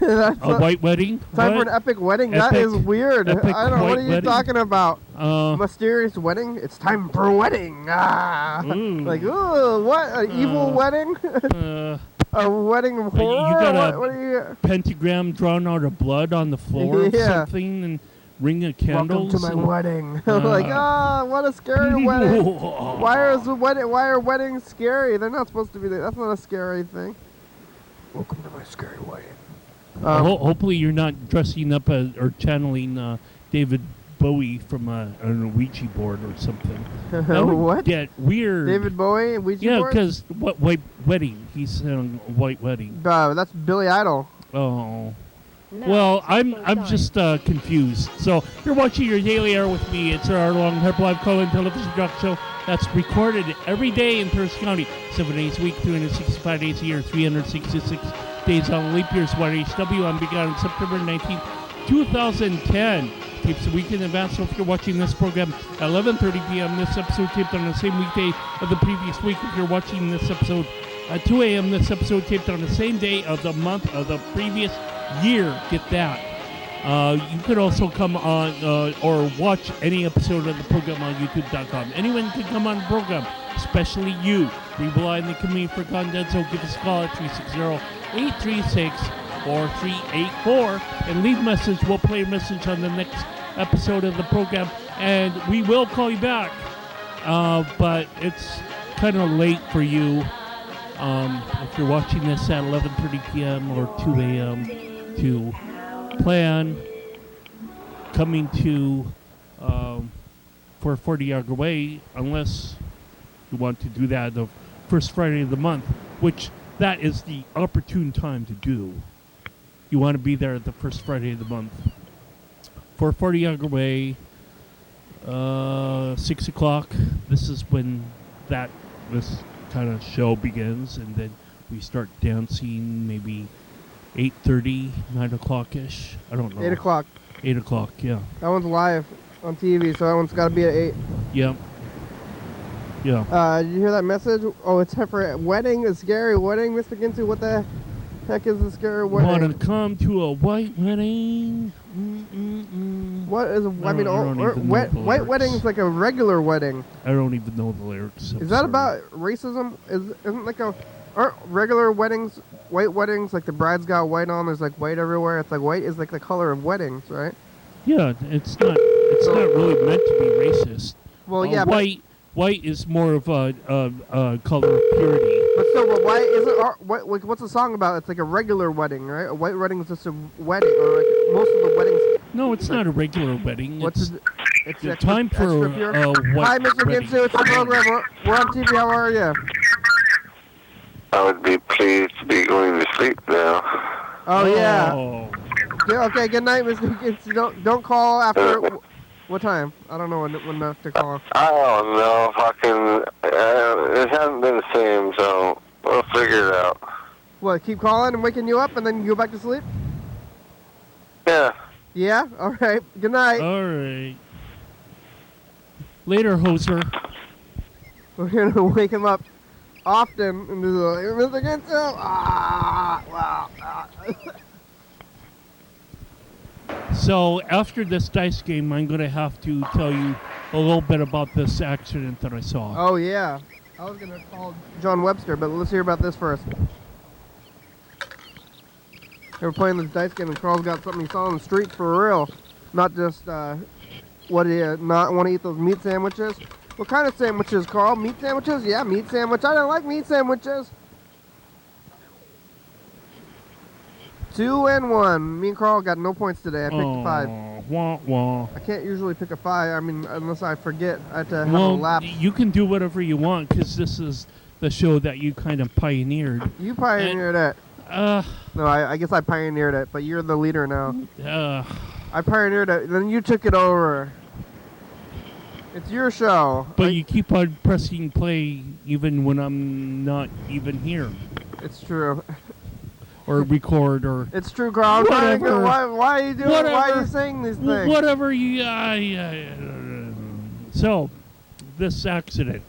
[SPEAKER 1] That's
[SPEAKER 4] A white wedding?
[SPEAKER 1] time for
[SPEAKER 4] What?
[SPEAKER 1] an epic wedding? That is weird.
[SPEAKER 4] epic
[SPEAKER 1] I don't know. What
[SPEAKER 4] white
[SPEAKER 1] are you
[SPEAKER 4] wedding?
[SPEAKER 1] talking about?
[SPEAKER 4] Uh,
[SPEAKER 1] Mysterious wedding? It's time for a wedding. Ah.
[SPEAKER 4] Ooh.
[SPEAKER 1] Like, ooh, what? An evil wedding? A wedding of horror?
[SPEAKER 4] you got
[SPEAKER 1] what are you...
[SPEAKER 4] pentagram drawn out of blood on the floor or
[SPEAKER 1] Yeah.
[SPEAKER 4] something, and ring of
[SPEAKER 1] Welcome
[SPEAKER 4] candles.
[SPEAKER 1] to my
[SPEAKER 4] and-
[SPEAKER 1] wedding. Like, what a scary wedding. Why are weddings scary? They're not supposed to be there. That's not a scary thing. Welcome to my scary wedding.
[SPEAKER 4] Hopefully you're not dressing up or channeling David Bowie from a Ouija board or something. That would
[SPEAKER 1] What?
[SPEAKER 4] get weird.
[SPEAKER 1] David Bowie, Ouija
[SPEAKER 4] Yeah,
[SPEAKER 1] board?
[SPEAKER 4] because what white wedding? He's saying white wedding.
[SPEAKER 1] That's Billy Idol.
[SPEAKER 4] Oh. Well, I'm just confused. So you're watching your daily hour with me. It's our hour-long Live call-in television talk show that's recorded every day in Thurston County, 7 days a week, 365 days a year, 366 days on leap year's YDHWM began on September 19th, 2010. tapes a week in advance. So if you're watching this program at 11:30 p.m., this episode taped on the same weekday of the previous week. If you're watching this episode at 2 a.m., this episode taped on the same day of the month of the previous year. Get that. You could also come on or watch any episode of the program on YouTube.com. Anyone can come on the program, especially you. We rely on the community for content, so give us a call at 360-836-4384 and leave a message. We'll play a message on the next episode of the program, and we will call you back. But it's kind of late for you if you're watching this at 11:30 p.m. or 2 a.m. to plan coming to for 40 Hour Away, unless you want to do that the first Friday of the month, which that is the opportune time to do. You want to be there at the first Friday of the month for 40 Hour Away. 6 o'clock. This is when this kind of show begins, and then we start dancing maybe 8:30, 9 o'clock-ish. I don't know.
[SPEAKER 1] 8 o'clock.
[SPEAKER 4] 8 o'clock, yeah.
[SPEAKER 1] That one's live on TV, so that one's got to be at 8.
[SPEAKER 4] Yeah. Yeah.
[SPEAKER 1] Did you hear that message? Oh, it's time for a wedding, a scary wedding, Mr. Ginsu. What the heck is a scary wedding?
[SPEAKER 4] Want to come to a white wedding?
[SPEAKER 1] What is a, I mean, white wedding is like a regular wedding.
[SPEAKER 4] I don't even know the lyrics.
[SPEAKER 1] Is that about racism? Isn't like aren't regular weddings, white weddings, like the bride's got white on, there's like white everywhere. It's like white is like the color of weddings, right?
[SPEAKER 4] Yeah, it's not really meant to be racist.
[SPEAKER 1] Well, yeah,
[SPEAKER 4] white is more of a color of purity.
[SPEAKER 1] But still, but why is it? What's the song about? It's like a regular wedding, right? A white wedding is just a wedding, or like most of the weddings.
[SPEAKER 4] No, it's not a regular wedding.
[SPEAKER 1] It's
[SPEAKER 4] the time for a white
[SPEAKER 1] Hi, Mr.
[SPEAKER 4] wedding.
[SPEAKER 1] Ginsu. It's the program. We're on TV. How are you?
[SPEAKER 5] I would be pleased to be going to sleep now.
[SPEAKER 1] Oh yeah. Okay. Good night, Mr. Ginsu. Don't call after. What time? I don't know when to call.
[SPEAKER 5] I don't know. It hasn't been the same, so we'll figure it out.
[SPEAKER 1] What? Keep calling and waking you up, and then you go back to sleep?
[SPEAKER 5] Yeah.
[SPEAKER 1] Yeah. All right. Good night.
[SPEAKER 4] All right. Later, hoser.
[SPEAKER 1] We're gonna wake him up often and do the Mr. Ginsu.
[SPEAKER 4] So after this dice game, I'm going to have to tell you a little bit about this accident that I saw.
[SPEAKER 1] Oh, yeah. I was going to call John Webster, but let's hear about this first. They were playing this dice game, and Carl's got something he saw on the street for real. Not just, what do you not want to eat those meat sandwiches? What kind of sandwiches, Carl? Meat sandwiches? Yeah, meat sandwich. I don't like meat sandwiches. 2 and 1. Me and Carl got no points today. I picked a 5.
[SPEAKER 4] Wah, wah.
[SPEAKER 1] I can't usually pick a 5. I mean, unless I forget. I have to have a lap.
[SPEAKER 4] You can do whatever you want, because this is the show that you kind of pioneered.
[SPEAKER 1] You pioneered it. No, I guess I pioneered it, but you're the leader now. I pioneered it, then you took it over. It's your show.
[SPEAKER 4] But you keep on pressing play even when I'm not even here.
[SPEAKER 1] It's true.
[SPEAKER 4] Or record, or
[SPEAKER 1] it's true, Carl.
[SPEAKER 4] Whatever.
[SPEAKER 1] Why are you doing?
[SPEAKER 4] Whatever.
[SPEAKER 1] Why are you saying these things?
[SPEAKER 4] Whatever you. So, this accident.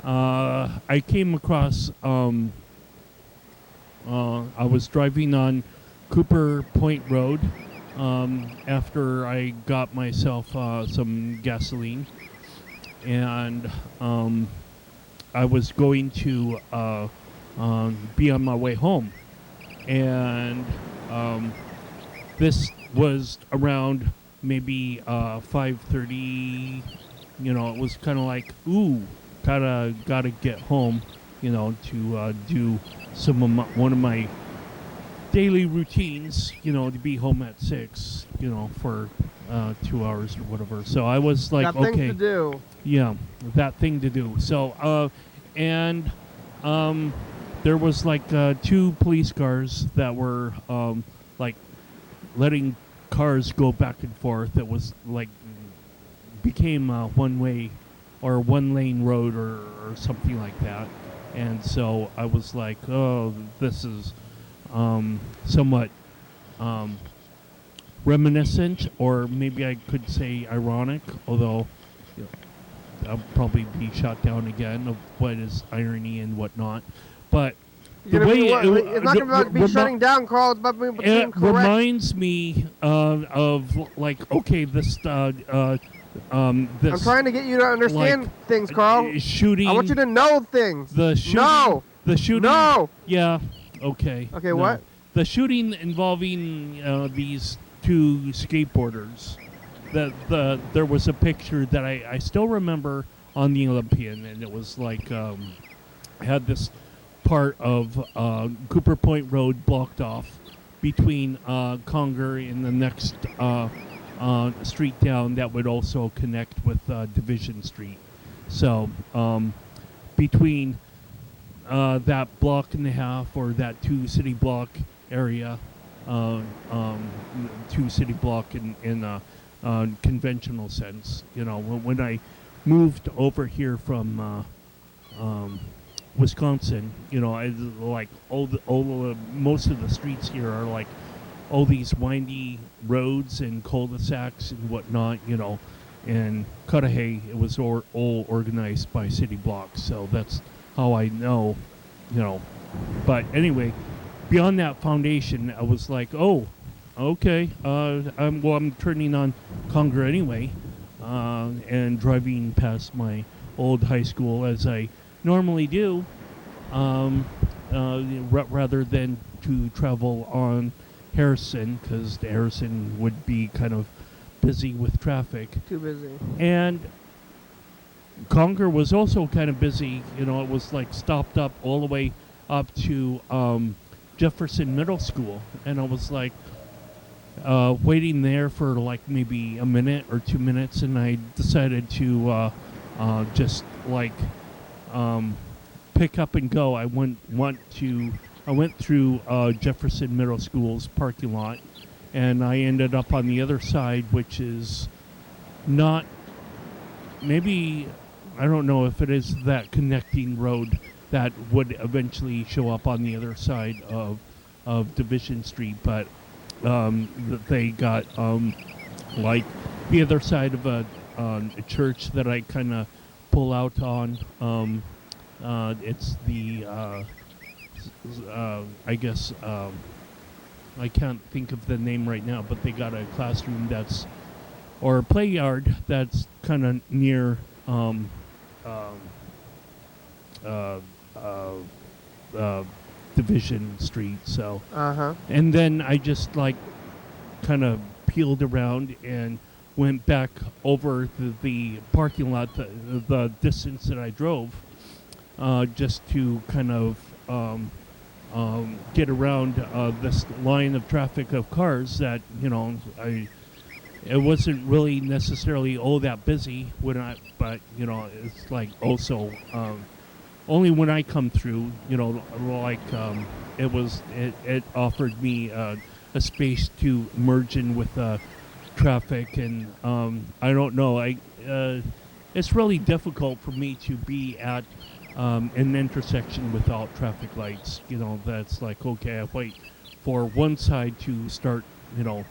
[SPEAKER 4] I came across. I was driving on Cooper Point Road after I got myself some gasoline, and I was going to be on my way home, and this was around maybe 5:30. It was kind of like, gotta get home, to do one of my daily routines, to be home at 6, for 2 hours or whatever. So I was like,
[SPEAKER 1] that thing to do.
[SPEAKER 4] Yeah, that thing to do. So and there was like 2 police cars that were like letting cars go back and forth. It was like became a one-way or one-lane road or something like that. And so I was like, oh, this is somewhat reminiscent, or maybe I could say ironic, although you know, I'll probably be shot down again of what is irony and whatnot. But the way
[SPEAKER 1] it's not going to be shutting down, Carl. It's about being
[SPEAKER 4] it
[SPEAKER 1] correct.
[SPEAKER 4] reminds me of like, okay, this this.
[SPEAKER 1] I'm trying to get you to understand
[SPEAKER 4] like,
[SPEAKER 1] things, Carl.
[SPEAKER 4] Shooting.
[SPEAKER 1] I want you to know things.
[SPEAKER 4] The shooting.
[SPEAKER 1] No.
[SPEAKER 4] The shooting.
[SPEAKER 1] No.
[SPEAKER 4] Yeah. Okay.
[SPEAKER 1] Okay.
[SPEAKER 4] No.
[SPEAKER 1] What?
[SPEAKER 4] The shooting involving these two skateboarders. There was a picture that I still remember on the Olympian, and it was like had this part of Cooper Point Road blocked off between Conger and the next street down that would also connect with Division Street. So between that block and a half, or that 2 city block area, 2 city block in a conventional sense. You know, when I moved over here from Wisconsin, you know, I like most of the streets here are like all these windy roads and cul-de-sacs and whatnot, you know, and Cudahy, it was all organized by city blocks, so that's how I know, you know. But anyway, beyond that foundation, I was like, oh, okay, I'm turning on Conger anyway, and driving past my old high school as I normally do, rather than to travel on Harrison, because Harrison would be kind of busy with traffic.
[SPEAKER 1] Too busy.
[SPEAKER 4] And Conger was also kind of busy. You know, it was like stopped up all the way up to Jefferson Middle School, and I was like waiting there for like maybe a minute or 2 minutes, and I decided to just like pick up and go. I went through Jefferson Middle School's parking lot, and I ended up on the other side, which is not, maybe, I don't know if it is that connecting road that would eventually show up on the other side of Division Street, but they got like the other side of a church that I kind of pull out on. It's the I guess I can't think of the name right now, but they got a classroom or a play yard that's kind of near Division Street. So, and then I just like kind of peeled around and went back over the parking lot, the distance that I drove, just to kind of get around this line of traffic of cars that, you know, it wasn't really necessarily that busy but you know, it's like also only when I come through, you know, like it offered me a space to merge in with traffic, and I don't know, it's really difficult for me to be at an intersection without traffic lights. You know, that's like, okay, I wait for one side to start, you know,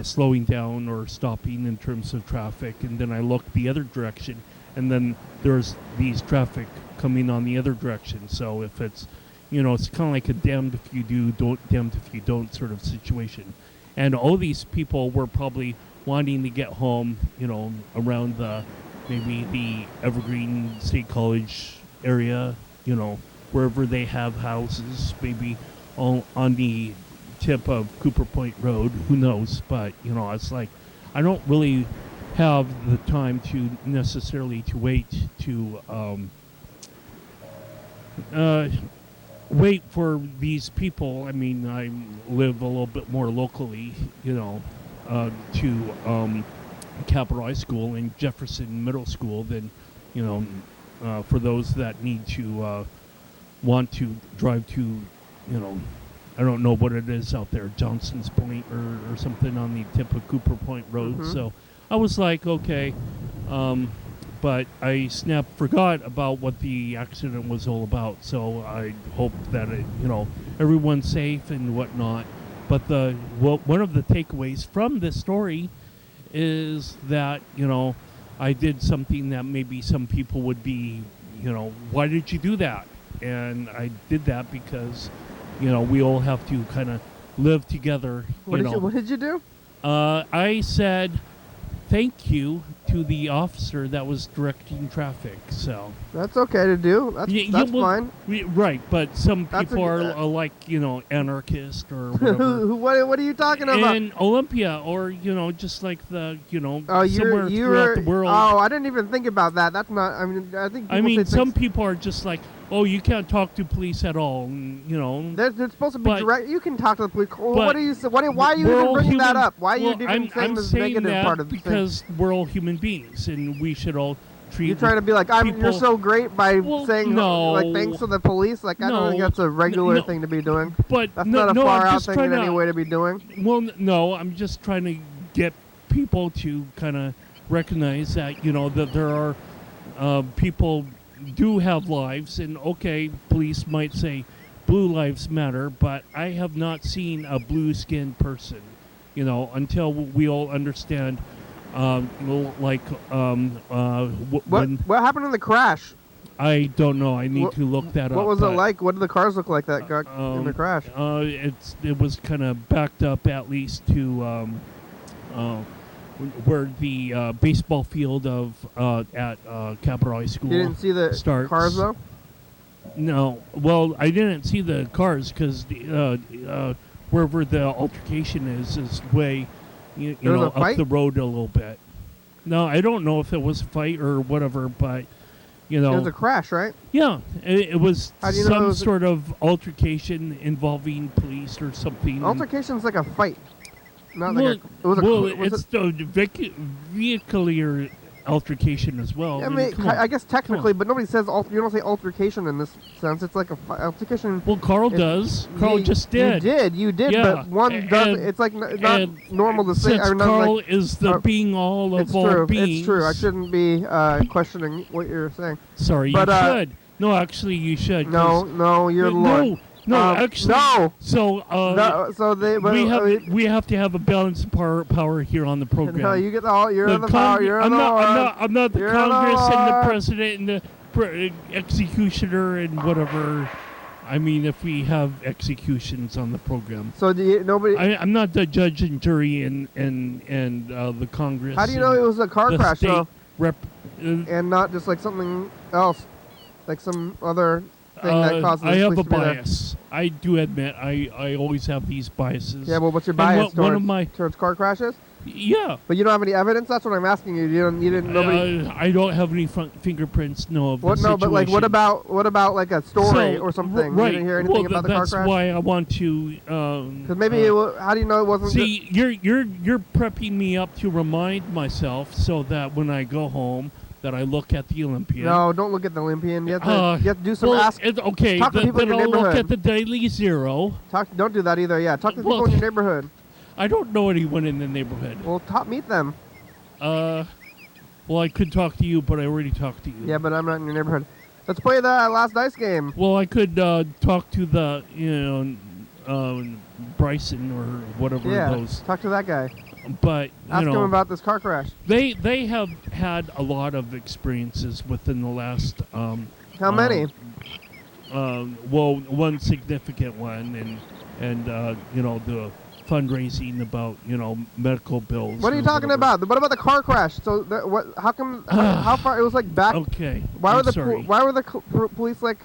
[SPEAKER 4] slowing down or stopping in terms of traffic, and then I look the other direction, and then there's these traffic coming on the other direction. So if it's, you know, it's kind of like a damned if you do, damned if you don't sort of situation. And all these people were probably wanting to get home, you know, around maybe the Evergreen State College area, you know, wherever they have houses, maybe on the tip of Cooper Point Road, who knows. But, you know, it's like, I don't really have the time to necessarily to wait to wait for these people. I mean, I live a little bit more locally, you know, to Capitol High School and Jefferson Middle School than, you know, for those that need to want to drive to, you know, I don't know what it is out there, Johnson's Point or something on the tip of Cooper Point Road. So I was like, okay, but I forgot about what the accident was all about. So I hope that you know, everyone's safe and whatnot. But one of the takeaways from this story is that, I did something that maybe some people would be, why did you do that? And I did that because, we all have to kind of live together.
[SPEAKER 1] What did you do?
[SPEAKER 4] I said thank you to the officer that was directing traffic. So
[SPEAKER 1] That's okay to do. That's fine.
[SPEAKER 4] Right, but some
[SPEAKER 1] That's
[SPEAKER 4] people are like, anarchist or whatever.
[SPEAKER 1] What are you talking about?
[SPEAKER 4] In Olympia, or just like the
[SPEAKER 1] Oh,
[SPEAKER 4] somewhere throughout the world.
[SPEAKER 1] Oh, I didn't even think about that. That's not. I mean, I think.
[SPEAKER 4] Some people are just like, oh, you can't talk to police at all. And,
[SPEAKER 1] They're supposed to be direct. You can talk to the police. What are you? Why are you
[SPEAKER 4] we're
[SPEAKER 1] even
[SPEAKER 4] all
[SPEAKER 1] bringing that
[SPEAKER 4] human-
[SPEAKER 1] up? Why are you
[SPEAKER 4] well,
[SPEAKER 1] even
[SPEAKER 4] I'm
[SPEAKER 1] saying this
[SPEAKER 4] saying
[SPEAKER 1] negative
[SPEAKER 4] that
[SPEAKER 1] part of the thing?
[SPEAKER 4] because we're all human beings, and we should all treat.
[SPEAKER 1] You're trying to be like, you're
[SPEAKER 4] people-
[SPEAKER 1] so great by saying
[SPEAKER 4] no.
[SPEAKER 1] like thanks to the police. Like I don't think
[SPEAKER 4] No.
[SPEAKER 1] that's a regular
[SPEAKER 4] No.
[SPEAKER 1] thing to be doing.
[SPEAKER 4] But
[SPEAKER 1] That's
[SPEAKER 4] no,
[SPEAKER 1] not a
[SPEAKER 4] no,
[SPEAKER 1] far
[SPEAKER 4] I'm
[SPEAKER 1] out
[SPEAKER 4] just
[SPEAKER 1] thing
[SPEAKER 4] trying
[SPEAKER 1] in any
[SPEAKER 4] to.
[SPEAKER 1] way to be doing.
[SPEAKER 4] Well, no, I'm just trying to get people to kind of recognize that that there are people do have lives, and okay, police might say blue lives matter, but I have not seen a blue-skinned person, until we all understand. What
[SPEAKER 1] happened in the crash?
[SPEAKER 4] I don't know. I need to look that up.
[SPEAKER 1] What was it like? What did the cars look like that got in the crash?
[SPEAKER 4] It was kind of backed up at least to where the baseball field at Capitol High School.
[SPEAKER 1] You didn't see the
[SPEAKER 4] starts.
[SPEAKER 1] cars though?
[SPEAKER 4] No. Well, I didn't see the cars because wherever the altercation is way up the road a little bit. No, I don't know if it was a fight or whatever, but
[SPEAKER 1] it was a crash, right?
[SPEAKER 4] Yeah, it was some
[SPEAKER 1] was
[SPEAKER 4] sort of altercation involving police or something.
[SPEAKER 1] Altercation's like a fight, not
[SPEAKER 4] well,
[SPEAKER 1] like it was a.
[SPEAKER 4] It's the vehicular altercation as well.
[SPEAKER 1] I mean, I guess technically, but nobody says you don't say altercation in this sense. It's like a altercation.
[SPEAKER 4] Well, Carl does. Carl just did.
[SPEAKER 1] You did,
[SPEAKER 4] yeah.
[SPEAKER 1] but one does. It's like not normal to say.
[SPEAKER 4] Since Carl is the being all of all beings.
[SPEAKER 1] It's true. I shouldn't be questioning what you're saying.
[SPEAKER 4] Sorry,
[SPEAKER 1] but,
[SPEAKER 4] you should. No, actually, you should.
[SPEAKER 1] No, you're the Lord.
[SPEAKER 4] No, actually.
[SPEAKER 1] No.
[SPEAKER 4] So, we have to have a balanced power here on the program.
[SPEAKER 1] No, you get all. You're the power. You're
[SPEAKER 4] I'm
[SPEAKER 1] the
[SPEAKER 4] not. I'm not the
[SPEAKER 1] you're
[SPEAKER 4] Congress
[SPEAKER 1] the
[SPEAKER 4] and the president and the executioner and whatever. I mean, if we have executions on the program.
[SPEAKER 1] So nobody.
[SPEAKER 4] I'm not the judge and jury and the Congress.
[SPEAKER 1] How do you know it was a car crash though?
[SPEAKER 4] And
[SPEAKER 1] not just like something else, like some other thing that causes.
[SPEAKER 4] I have a bias. I do admit I always have these biases.
[SPEAKER 1] Yeah, well, what's your bias
[SPEAKER 4] towards
[SPEAKER 1] car crashes?
[SPEAKER 4] Yeah.
[SPEAKER 1] But you don't have any evidence. That's what I'm asking you. You didn't. Nobody.
[SPEAKER 4] I don't have any fingerprints. No. Of
[SPEAKER 1] what?
[SPEAKER 4] The
[SPEAKER 1] no,
[SPEAKER 4] situation.
[SPEAKER 1] but like, what about like a story or something?
[SPEAKER 4] Right.
[SPEAKER 1] You didn't hear anything about the car crash.
[SPEAKER 4] That's why I want to.
[SPEAKER 1] Because maybe how do you know it wasn't?
[SPEAKER 4] See, you're prepping me up to remind myself so that when I go home, that I look at the Olympian.
[SPEAKER 1] No, don't look at the Olympian. You have to do some
[SPEAKER 4] okay,
[SPEAKER 1] talk to people in your
[SPEAKER 4] I'll
[SPEAKER 1] neighborhood.
[SPEAKER 4] look at the Daily Zero.
[SPEAKER 1] Don't do that either. Yeah, talk to people in your neighborhood.
[SPEAKER 4] I don't know anyone in the neighborhood.
[SPEAKER 1] Well, meet them.
[SPEAKER 4] Well, I could talk to you, but I already talked to you.
[SPEAKER 1] Yeah, but I'm not in your neighborhood. Let's play the last dice game.
[SPEAKER 4] Well, I could talk to the Bryson or whatever those.
[SPEAKER 1] Talk to that guy.
[SPEAKER 4] But
[SPEAKER 1] ask him about this car crash.
[SPEAKER 4] They have had a lot of experiences within the last.
[SPEAKER 1] How many?
[SPEAKER 4] Well, one significant one, and the fundraising about medical bills.
[SPEAKER 1] What are you talking about? What about the car crash? So what? How come? How far? It was like back.
[SPEAKER 4] Okay.
[SPEAKER 1] Why were the police like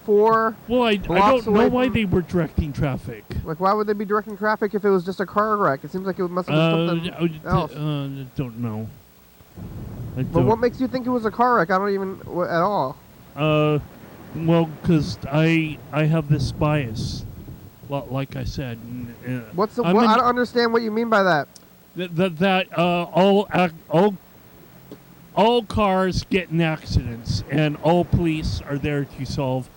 [SPEAKER 1] 4
[SPEAKER 4] Well, I don't know why they were directing traffic.
[SPEAKER 1] Like, why would they be directing traffic if it was just a car wreck? It seems like it must have been something else.
[SPEAKER 4] I don't know.
[SPEAKER 1] But what makes you think it was a car wreck? I don't even at all.
[SPEAKER 4] Well, because I have this bias, like I said.
[SPEAKER 1] What's the? I don't understand what you mean by that.
[SPEAKER 4] That all cars get in accidents, and all police are there to solve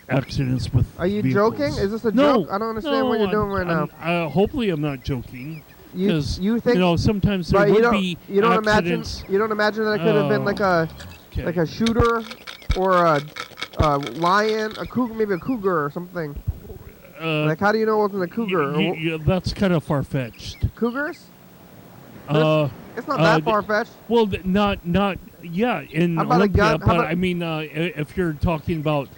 [SPEAKER 4] accidents with.
[SPEAKER 1] Are you
[SPEAKER 4] vehicles.
[SPEAKER 1] joking? Is this a joke? I don't understand what you're doing right now.
[SPEAKER 4] Hopefully, I'm not joking.
[SPEAKER 1] You think
[SPEAKER 4] sometimes there would be accidents.
[SPEAKER 1] You don't imagine that it could have been like a shooter or a lion, a cougar, maybe a cougar or something. Like, how do you know it wasn't a cougar?
[SPEAKER 4] That's kind of far-fetched.
[SPEAKER 1] Cougars? It's not that far-fetched.
[SPEAKER 4] Well, not in
[SPEAKER 1] How about a
[SPEAKER 4] Olympia,
[SPEAKER 1] gun?
[SPEAKER 4] but I mean, if you're talking about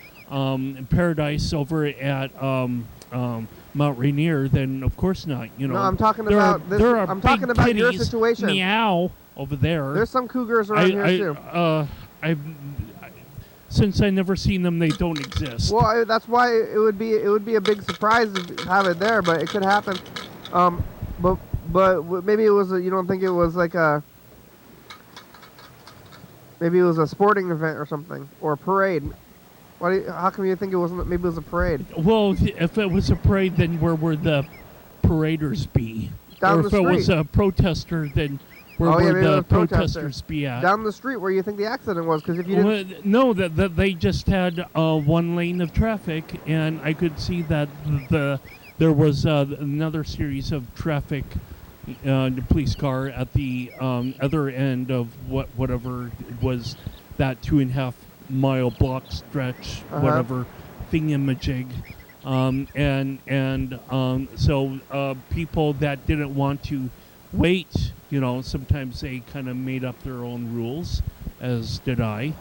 [SPEAKER 4] Paradise over at Mount Rainier, then of course not. You know,
[SPEAKER 1] No, I'm talking
[SPEAKER 4] there
[SPEAKER 1] about
[SPEAKER 4] are,
[SPEAKER 1] this.
[SPEAKER 4] There are
[SPEAKER 1] I'm
[SPEAKER 4] big
[SPEAKER 1] talking about your
[SPEAKER 4] titties,
[SPEAKER 1] situation.
[SPEAKER 4] Meow over there.
[SPEAKER 1] There's some cougars around here too.
[SPEAKER 4] Since I never seen them, they don't exist.
[SPEAKER 1] Well, that's why it would be a big surprise to have it there, but it could happen. But maybe it was you don't think it was like maybe it was a sporting event or something, or a parade. How come you think it wasn't? Maybe it was a parade.
[SPEAKER 4] Well, if it was a parade, then where would the paraders be?
[SPEAKER 1] Down
[SPEAKER 4] or
[SPEAKER 1] the
[SPEAKER 4] if it was
[SPEAKER 1] street.
[SPEAKER 4] a protester, then where
[SPEAKER 1] maybe
[SPEAKER 4] would
[SPEAKER 1] it
[SPEAKER 4] the
[SPEAKER 1] was protester.
[SPEAKER 4] protesters be at?
[SPEAKER 1] Down the street where you think the accident was, because if you didn't.
[SPEAKER 4] No, that they just had one lane of traffic, and I could see that there was another series of traffic. The police car at the other end of whatever was that 2.5 mile block stretch, whatever thingamajig, so people that didn't want to wait, you know, sometimes they kind of made up their own rules, as did I,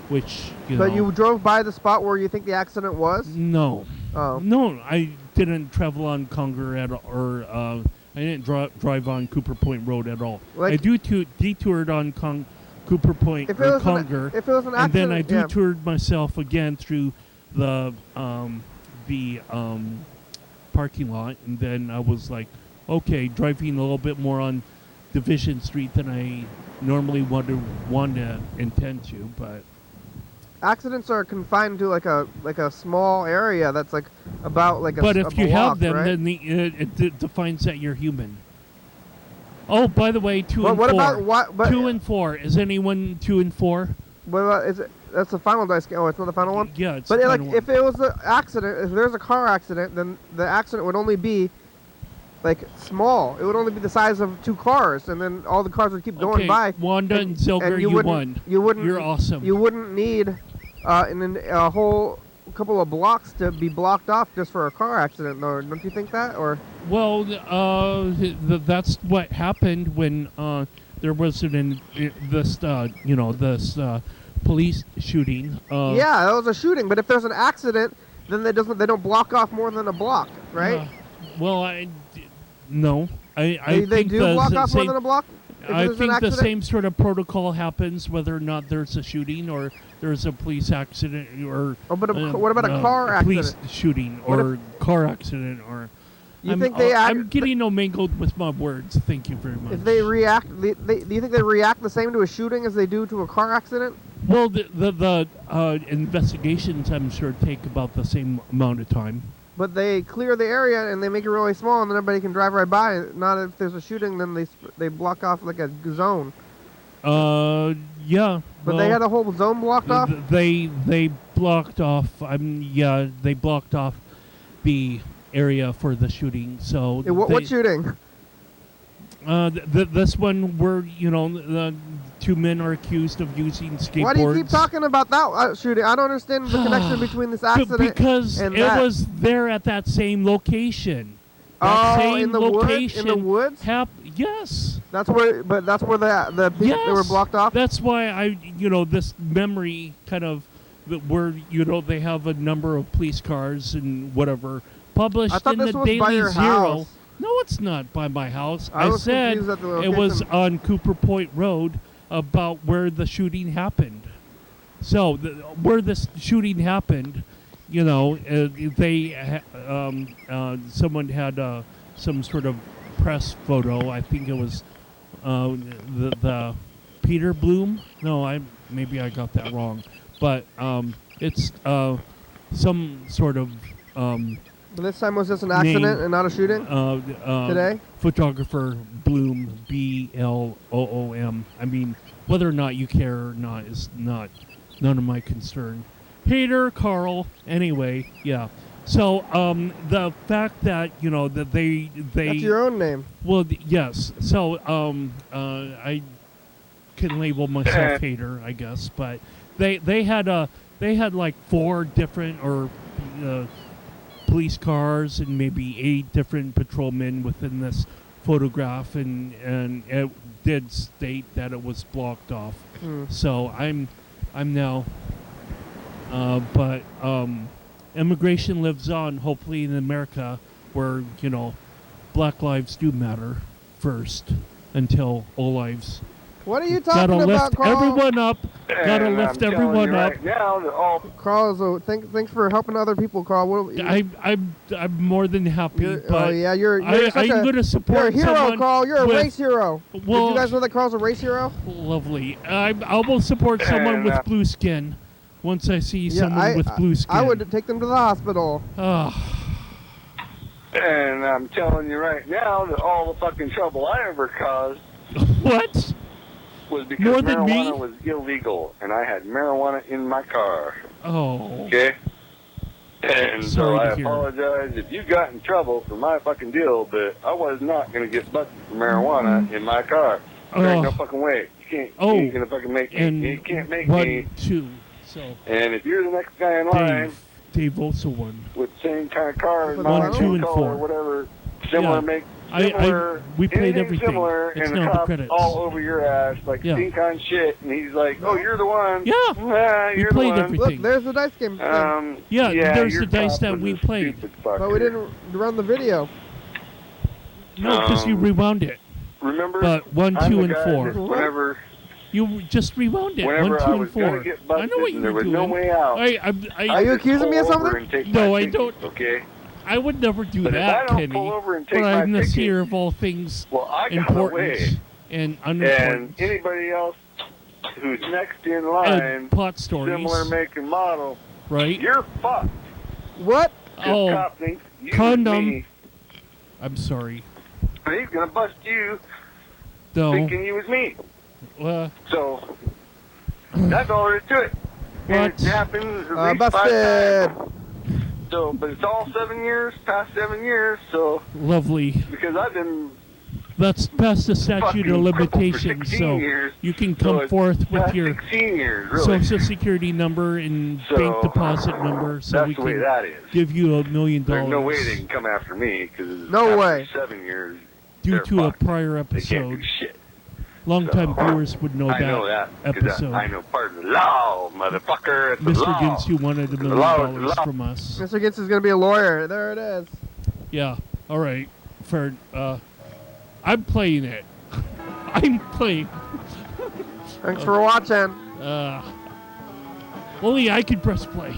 [SPEAKER 4] which
[SPEAKER 1] But you drove by the spot where you think the accident was?
[SPEAKER 4] No.
[SPEAKER 1] Oh.
[SPEAKER 4] No, I didn't travel on Conger I didn't drive on Cooper Point Road at all.
[SPEAKER 1] Like,
[SPEAKER 4] I detoured on Cooper Point or Conger,
[SPEAKER 1] if it was an accident,
[SPEAKER 4] and then I detoured myself again through the parking lot, and then I was like, okay, driving a little bit more on Division Street than I normally want to intend to, but
[SPEAKER 1] accidents are confined to like a small area that's like about like a
[SPEAKER 4] But if you
[SPEAKER 1] block,
[SPEAKER 4] have them,
[SPEAKER 1] right?
[SPEAKER 4] then it defines that you're human. Oh, by the way, 2 and
[SPEAKER 1] what
[SPEAKER 4] 4.
[SPEAKER 1] about what? But
[SPEAKER 4] 2 and 4. Is anyone 2 and 4?
[SPEAKER 1] what about, is it? That's the final dice game. Oh, it's not the final one.
[SPEAKER 4] Yeah, it's
[SPEAKER 1] But
[SPEAKER 4] the
[SPEAKER 1] like,
[SPEAKER 4] final one.
[SPEAKER 1] if it was an accident, if there's a car accident, then the accident would only be like small. It would only be the size of 2 cars, and then all the cars would keep going by.
[SPEAKER 4] Wanda and Zilger, you won.
[SPEAKER 1] You wouldn't.
[SPEAKER 4] You're awesome.
[SPEAKER 1] You wouldn't need a whole couple of blocks to be blocked off just for a car accident, though. Don't you think that? Or
[SPEAKER 4] well, that's what happened when there was this police shooting.
[SPEAKER 1] yeah, that was a shooting. But if there's an accident, then they don't block off more than a block, right?
[SPEAKER 4] No. I
[SPEAKER 1] they
[SPEAKER 4] think
[SPEAKER 1] do block off more than a block.
[SPEAKER 4] I think the same sort of protocol happens whether or not there's a shooting or there's a police accident or.
[SPEAKER 1] Oh, but what about a car accident?
[SPEAKER 4] Police shooting or car accident or. I'm getting mangled with my words. Thank you very much.
[SPEAKER 1] If they react, do you think they react the same to a shooting as they do to a car accident?
[SPEAKER 4] Well, the investigations, I'm sure, take about the same amount of time.
[SPEAKER 1] But they clear the area and they make it really small, and then everybody can drive right by. Not if there's a shooting, then they block off like a zone.
[SPEAKER 4] Yeah.
[SPEAKER 1] But they had a whole zone blocked off.
[SPEAKER 4] They blocked off. They blocked off the area for the shooting. So
[SPEAKER 1] what shooting?
[SPEAKER 4] This one where the 2 men are accused of using skateboards.
[SPEAKER 1] Why do you keep talking about that shooting? I don't understand the connection between this accident
[SPEAKER 4] because
[SPEAKER 1] and
[SPEAKER 4] it was there at that same location.
[SPEAKER 1] In the woods.
[SPEAKER 4] Yes.
[SPEAKER 1] That's where the people they were blocked off.
[SPEAKER 4] That's why this memory kind of where they have a number of police cars and whatever published in the Daily Zero.
[SPEAKER 1] House.
[SPEAKER 4] No, it's not by my house.
[SPEAKER 1] I
[SPEAKER 4] said it was on Cooper Point Road about where the shooting happened. So where this shooting happened, someone had some sort of press photo. I think it was the Peter Bloom. No, maybe I got that wrong, but it's some sort of.
[SPEAKER 1] But this time was just an accident and not a shooting? Today?
[SPEAKER 4] Photographer Bloom, Bloom. I mean, whether or not you care or not is none of my concern. Peter, Carl, anyway, yeah. So the fact that, that they...
[SPEAKER 1] That's your own name.
[SPEAKER 4] Well, yes. So I can label myself hater, I guess, but they had like 4 different or... police cars and maybe 8 different patrolmen within this photograph, and it did state that it was blocked off. So I'm now, but immigration lives on, hopefully in America, where Black lives do matter first until all lives.
[SPEAKER 1] What are you
[SPEAKER 4] Gotta
[SPEAKER 1] talking about,
[SPEAKER 4] lift
[SPEAKER 1] Carl?
[SPEAKER 4] everyone up. Gotta
[SPEAKER 5] And
[SPEAKER 4] lift
[SPEAKER 5] I'm telling
[SPEAKER 4] everyone
[SPEAKER 5] you
[SPEAKER 4] up.
[SPEAKER 5] right now that all
[SPEAKER 1] Carl, thanks for helping other people, Carl.
[SPEAKER 4] I'm more than happy, but
[SPEAKER 1] you're
[SPEAKER 4] I'm
[SPEAKER 1] such
[SPEAKER 4] going to
[SPEAKER 1] you're
[SPEAKER 4] support
[SPEAKER 1] a hero,
[SPEAKER 4] someone
[SPEAKER 1] Carl. You're a
[SPEAKER 4] with-
[SPEAKER 1] race hero. Did
[SPEAKER 4] Well,
[SPEAKER 1] you guys know that Carl's a race hero?
[SPEAKER 4] lovely. I will support someone
[SPEAKER 5] And,
[SPEAKER 4] with blue skin once I see someone with blue skin.
[SPEAKER 1] I would take them to the hospital.
[SPEAKER 5] And I'm telling you right now that all the fucking trouble I ever caused
[SPEAKER 4] What?
[SPEAKER 5] was because
[SPEAKER 4] More than me?
[SPEAKER 5] marijuana was illegal, and I had marijuana in my car.
[SPEAKER 4] Oh.
[SPEAKER 5] Okay? And
[SPEAKER 4] Sorry
[SPEAKER 5] so I
[SPEAKER 4] to hear.
[SPEAKER 5] apologize if you got in trouble for my fucking deal, but I was not going to get busted for marijuana in my car. There ain't no fucking way. You ain't going to fucking make me.
[SPEAKER 4] And
[SPEAKER 5] You can't make
[SPEAKER 4] 1,
[SPEAKER 5] me.
[SPEAKER 4] 2. So
[SPEAKER 5] And if you're the next guy in line
[SPEAKER 4] Dave also won.
[SPEAKER 5] with the same kind of car as
[SPEAKER 1] 1,
[SPEAKER 5] mine,
[SPEAKER 1] 2,
[SPEAKER 5] same
[SPEAKER 4] and
[SPEAKER 5] color,
[SPEAKER 4] 4.
[SPEAKER 5] whatever, similar
[SPEAKER 4] Yeah.
[SPEAKER 5] make,
[SPEAKER 4] We played
[SPEAKER 5] anything
[SPEAKER 4] everything.
[SPEAKER 5] similar,
[SPEAKER 4] It's
[SPEAKER 5] and the
[SPEAKER 4] not the
[SPEAKER 5] cop
[SPEAKER 4] credits.
[SPEAKER 5] all over your ass like
[SPEAKER 4] Yeah.
[SPEAKER 5] stink on shit, and he's like, "Oh, you're the one."
[SPEAKER 4] Yeah.
[SPEAKER 5] Nah,
[SPEAKER 4] We
[SPEAKER 5] you're
[SPEAKER 4] played
[SPEAKER 5] the one.
[SPEAKER 4] everything.
[SPEAKER 1] Look, there's the dice game.
[SPEAKER 4] Yeah, there's
[SPEAKER 5] your
[SPEAKER 4] the dice
[SPEAKER 5] cop
[SPEAKER 4] that
[SPEAKER 5] was
[SPEAKER 4] we
[SPEAKER 5] a
[SPEAKER 4] played.
[SPEAKER 5] stupid
[SPEAKER 1] But we
[SPEAKER 5] fucker.
[SPEAKER 1] didn't run the video.
[SPEAKER 4] No, because you rewound it.
[SPEAKER 5] Remember?
[SPEAKER 4] But 1,
[SPEAKER 5] I'm
[SPEAKER 4] 2,
[SPEAKER 5] the
[SPEAKER 4] and
[SPEAKER 5] guy
[SPEAKER 4] 4.
[SPEAKER 5] that Whenever,
[SPEAKER 4] You just rewound it.
[SPEAKER 5] whenever
[SPEAKER 4] 1, 2,
[SPEAKER 5] I
[SPEAKER 4] and
[SPEAKER 5] was gonna
[SPEAKER 4] 4.
[SPEAKER 5] get
[SPEAKER 4] I
[SPEAKER 5] busted
[SPEAKER 4] know what
[SPEAKER 5] and
[SPEAKER 4] you
[SPEAKER 5] there
[SPEAKER 4] were
[SPEAKER 5] was
[SPEAKER 4] doing.
[SPEAKER 5] no way out.
[SPEAKER 1] Are you
[SPEAKER 5] I'd just
[SPEAKER 1] accusing me of
[SPEAKER 5] pull over
[SPEAKER 1] something?
[SPEAKER 5] and take
[SPEAKER 4] No,
[SPEAKER 5] my
[SPEAKER 4] I
[SPEAKER 5] ticket,
[SPEAKER 4] don't.
[SPEAKER 5] Okay.
[SPEAKER 4] I would never do
[SPEAKER 5] But if
[SPEAKER 4] that,
[SPEAKER 5] I don't
[SPEAKER 4] Kenny.
[SPEAKER 5] pull over and
[SPEAKER 4] But
[SPEAKER 5] take my
[SPEAKER 4] I'm the
[SPEAKER 5] ticket,
[SPEAKER 4] seer of all things
[SPEAKER 5] well, I got
[SPEAKER 4] important
[SPEAKER 5] away.
[SPEAKER 4] and
[SPEAKER 5] And
[SPEAKER 4] unimportant.
[SPEAKER 5] anybody else who's next in line,
[SPEAKER 4] And plot stories,
[SPEAKER 5] similar make and model,
[SPEAKER 4] right?
[SPEAKER 5] you're fucked.
[SPEAKER 1] What?
[SPEAKER 5] This
[SPEAKER 4] Oh,
[SPEAKER 5] cop thinks you
[SPEAKER 4] condom.
[SPEAKER 5] and me,
[SPEAKER 4] I'm sorry.
[SPEAKER 5] but he's gonna bust you
[SPEAKER 4] No.
[SPEAKER 5] thinking you was me. So that's all there is to it. And
[SPEAKER 4] What?
[SPEAKER 5] it happens at least 5
[SPEAKER 1] Busted.
[SPEAKER 5] times. So, but it's all 7 years, past 7 years. So
[SPEAKER 4] Lovely.
[SPEAKER 5] because I've been
[SPEAKER 4] That's past the statute
[SPEAKER 5] fucking
[SPEAKER 4] of
[SPEAKER 5] crippled for
[SPEAKER 4] limitations,
[SPEAKER 5] 16
[SPEAKER 4] so
[SPEAKER 5] years,
[SPEAKER 4] you can
[SPEAKER 5] so
[SPEAKER 4] come
[SPEAKER 5] it's
[SPEAKER 4] forth with
[SPEAKER 5] past
[SPEAKER 4] your
[SPEAKER 5] 16 years, really.
[SPEAKER 4] social security number and
[SPEAKER 5] So,
[SPEAKER 4] bank deposit number, so
[SPEAKER 5] that's
[SPEAKER 4] we
[SPEAKER 5] the way
[SPEAKER 4] can
[SPEAKER 5] that is.
[SPEAKER 4] give you $1 million.
[SPEAKER 5] There's no way they can come after me because
[SPEAKER 1] No
[SPEAKER 5] after
[SPEAKER 1] way.
[SPEAKER 5] 7 years,
[SPEAKER 4] Due
[SPEAKER 5] they're
[SPEAKER 4] to a
[SPEAKER 5] fucked.
[SPEAKER 4] prior
[SPEAKER 5] They can't do
[SPEAKER 4] episode.
[SPEAKER 5] shit.
[SPEAKER 4] Longtime
[SPEAKER 5] So,
[SPEAKER 4] viewers would know
[SPEAKER 5] I know that because
[SPEAKER 4] episode.
[SPEAKER 5] I know part of the law, motherfucker. It's the
[SPEAKER 4] Mr.
[SPEAKER 5] law.
[SPEAKER 4] Gintz, who wanted $1
[SPEAKER 5] The law is the
[SPEAKER 4] million
[SPEAKER 5] law.
[SPEAKER 4] from us.
[SPEAKER 1] Mr. Gintz is going to be a lawyer. There it is.
[SPEAKER 4] Yeah. All right. I'm playing it. I'm playing.
[SPEAKER 1] Thanks for watching.
[SPEAKER 4] Only I could press play.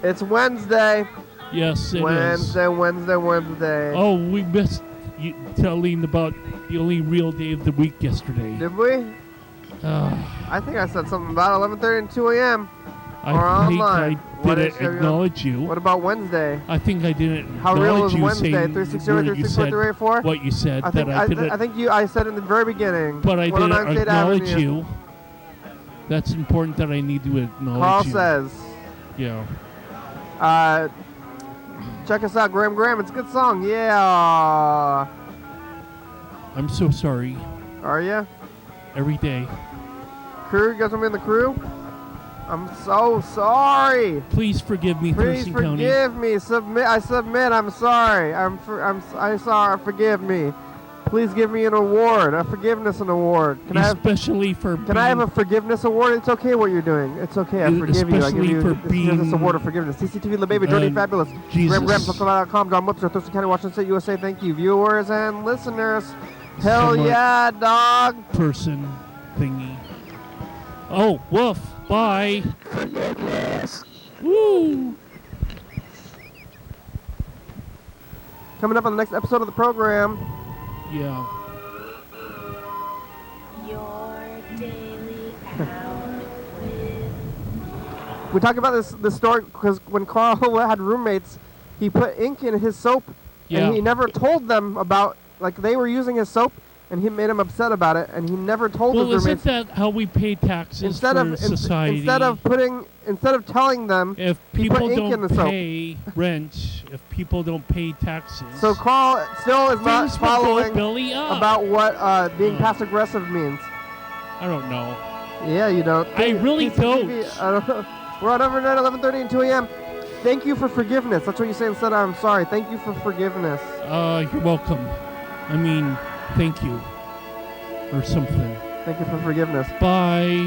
[SPEAKER 1] It's Wednesday.
[SPEAKER 4] Yes, it is.
[SPEAKER 1] Wednesday.
[SPEAKER 4] Oh, we missed you telling about the only real day of the week yesterday.
[SPEAKER 1] Did we? I think I said something about 11:30 and 2 a.m.
[SPEAKER 4] I
[SPEAKER 1] or
[SPEAKER 4] think
[SPEAKER 1] online.
[SPEAKER 4] I didn't acknowledge you.
[SPEAKER 1] What about Wednesday?
[SPEAKER 4] I think I didn't
[SPEAKER 1] How real
[SPEAKER 4] acknowledge
[SPEAKER 1] is
[SPEAKER 4] you
[SPEAKER 1] Wednesday?
[SPEAKER 4] saying
[SPEAKER 1] 360,
[SPEAKER 4] where you said
[SPEAKER 1] 364,
[SPEAKER 4] what you said.
[SPEAKER 1] I think
[SPEAKER 4] that I didn't.
[SPEAKER 1] I think I said in the very beginning.
[SPEAKER 4] But I didn't
[SPEAKER 1] 109 State
[SPEAKER 4] acknowledge
[SPEAKER 1] Avenue.
[SPEAKER 4] you. That's important that I need to acknowledge
[SPEAKER 1] Carl
[SPEAKER 4] you.
[SPEAKER 1] says.
[SPEAKER 4] Yeah.
[SPEAKER 1] Check us out, Graham. It's a good song. Yeah.
[SPEAKER 4] I'm so sorry.
[SPEAKER 1] Are ya?
[SPEAKER 4] Every day.
[SPEAKER 1] Crew, you guys want me in the crew? I'm so sorry.
[SPEAKER 4] Please forgive me,
[SPEAKER 1] Please
[SPEAKER 4] Thurston County.
[SPEAKER 1] forgive me. I submit. I'm sorry. I'm sorry. Forgive me. Please give me an award, a forgiveness award. Can I have a forgiveness award? It's okay what you're doing. It's okay. I forgive you. I give you
[SPEAKER 4] for
[SPEAKER 1] this
[SPEAKER 4] being,
[SPEAKER 1] award of forgiveness. TCTV, the baby, Jordy Fabulous.
[SPEAKER 4] Jesus.
[SPEAKER 1] Graham, John Mutzer, Thurston County, Washington State, USA. Thank you, viewers and listeners. Hell
[SPEAKER 4] Somewhat
[SPEAKER 1] yeah, dog.
[SPEAKER 4] Person thingy. Oh, woof. Bye. Woo.
[SPEAKER 1] Coming up on the next episode of the program.
[SPEAKER 4] Yeah.
[SPEAKER 6] Your daily out with.
[SPEAKER 1] We talk about this story because when Carl had roommates, he put ink in his soap, and he never told them about, like, they were using his soap, and he made him upset about it, and he never told his roommates.
[SPEAKER 4] Well, isn't that how we pay taxes for society?
[SPEAKER 1] Instead of telling them,
[SPEAKER 4] if
[SPEAKER 1] he put
[SPEAKER 4] people
[SPEAKER 1] ink in
[SPEAKER 4] don't
[SPEAKER 1] the soap.
[SPEAKER 4] pay rent, if people don't pay taxes,
[SPEAKER 1] So Carl still is not
[SPEAKER 4] things will go
[SPEAKER 1] following
[SPEAKER 4] belly up.
[SPEAKER 1] about what being passive aggressive means.
[SPEAKER 4] I don't know.
[SPEAKER 1] Yeah, you don't.
[SPEAKER 4] I really
[SPEAKER 1] TCTV,
[SPEAKER 4] don't.
[SPEAKER 1] I don't know. We're on overnight 11:30 and 2 a.m. Thank you for forgiveness. That's what you say instead of I'm sorry. Thank you for forgiveness.
[SPEAKER 4] You're welcome. I mean, thank you. Or something.
[SPEAKER 1] Thank you for forgiveness.
[SPEAKER 4] Bye.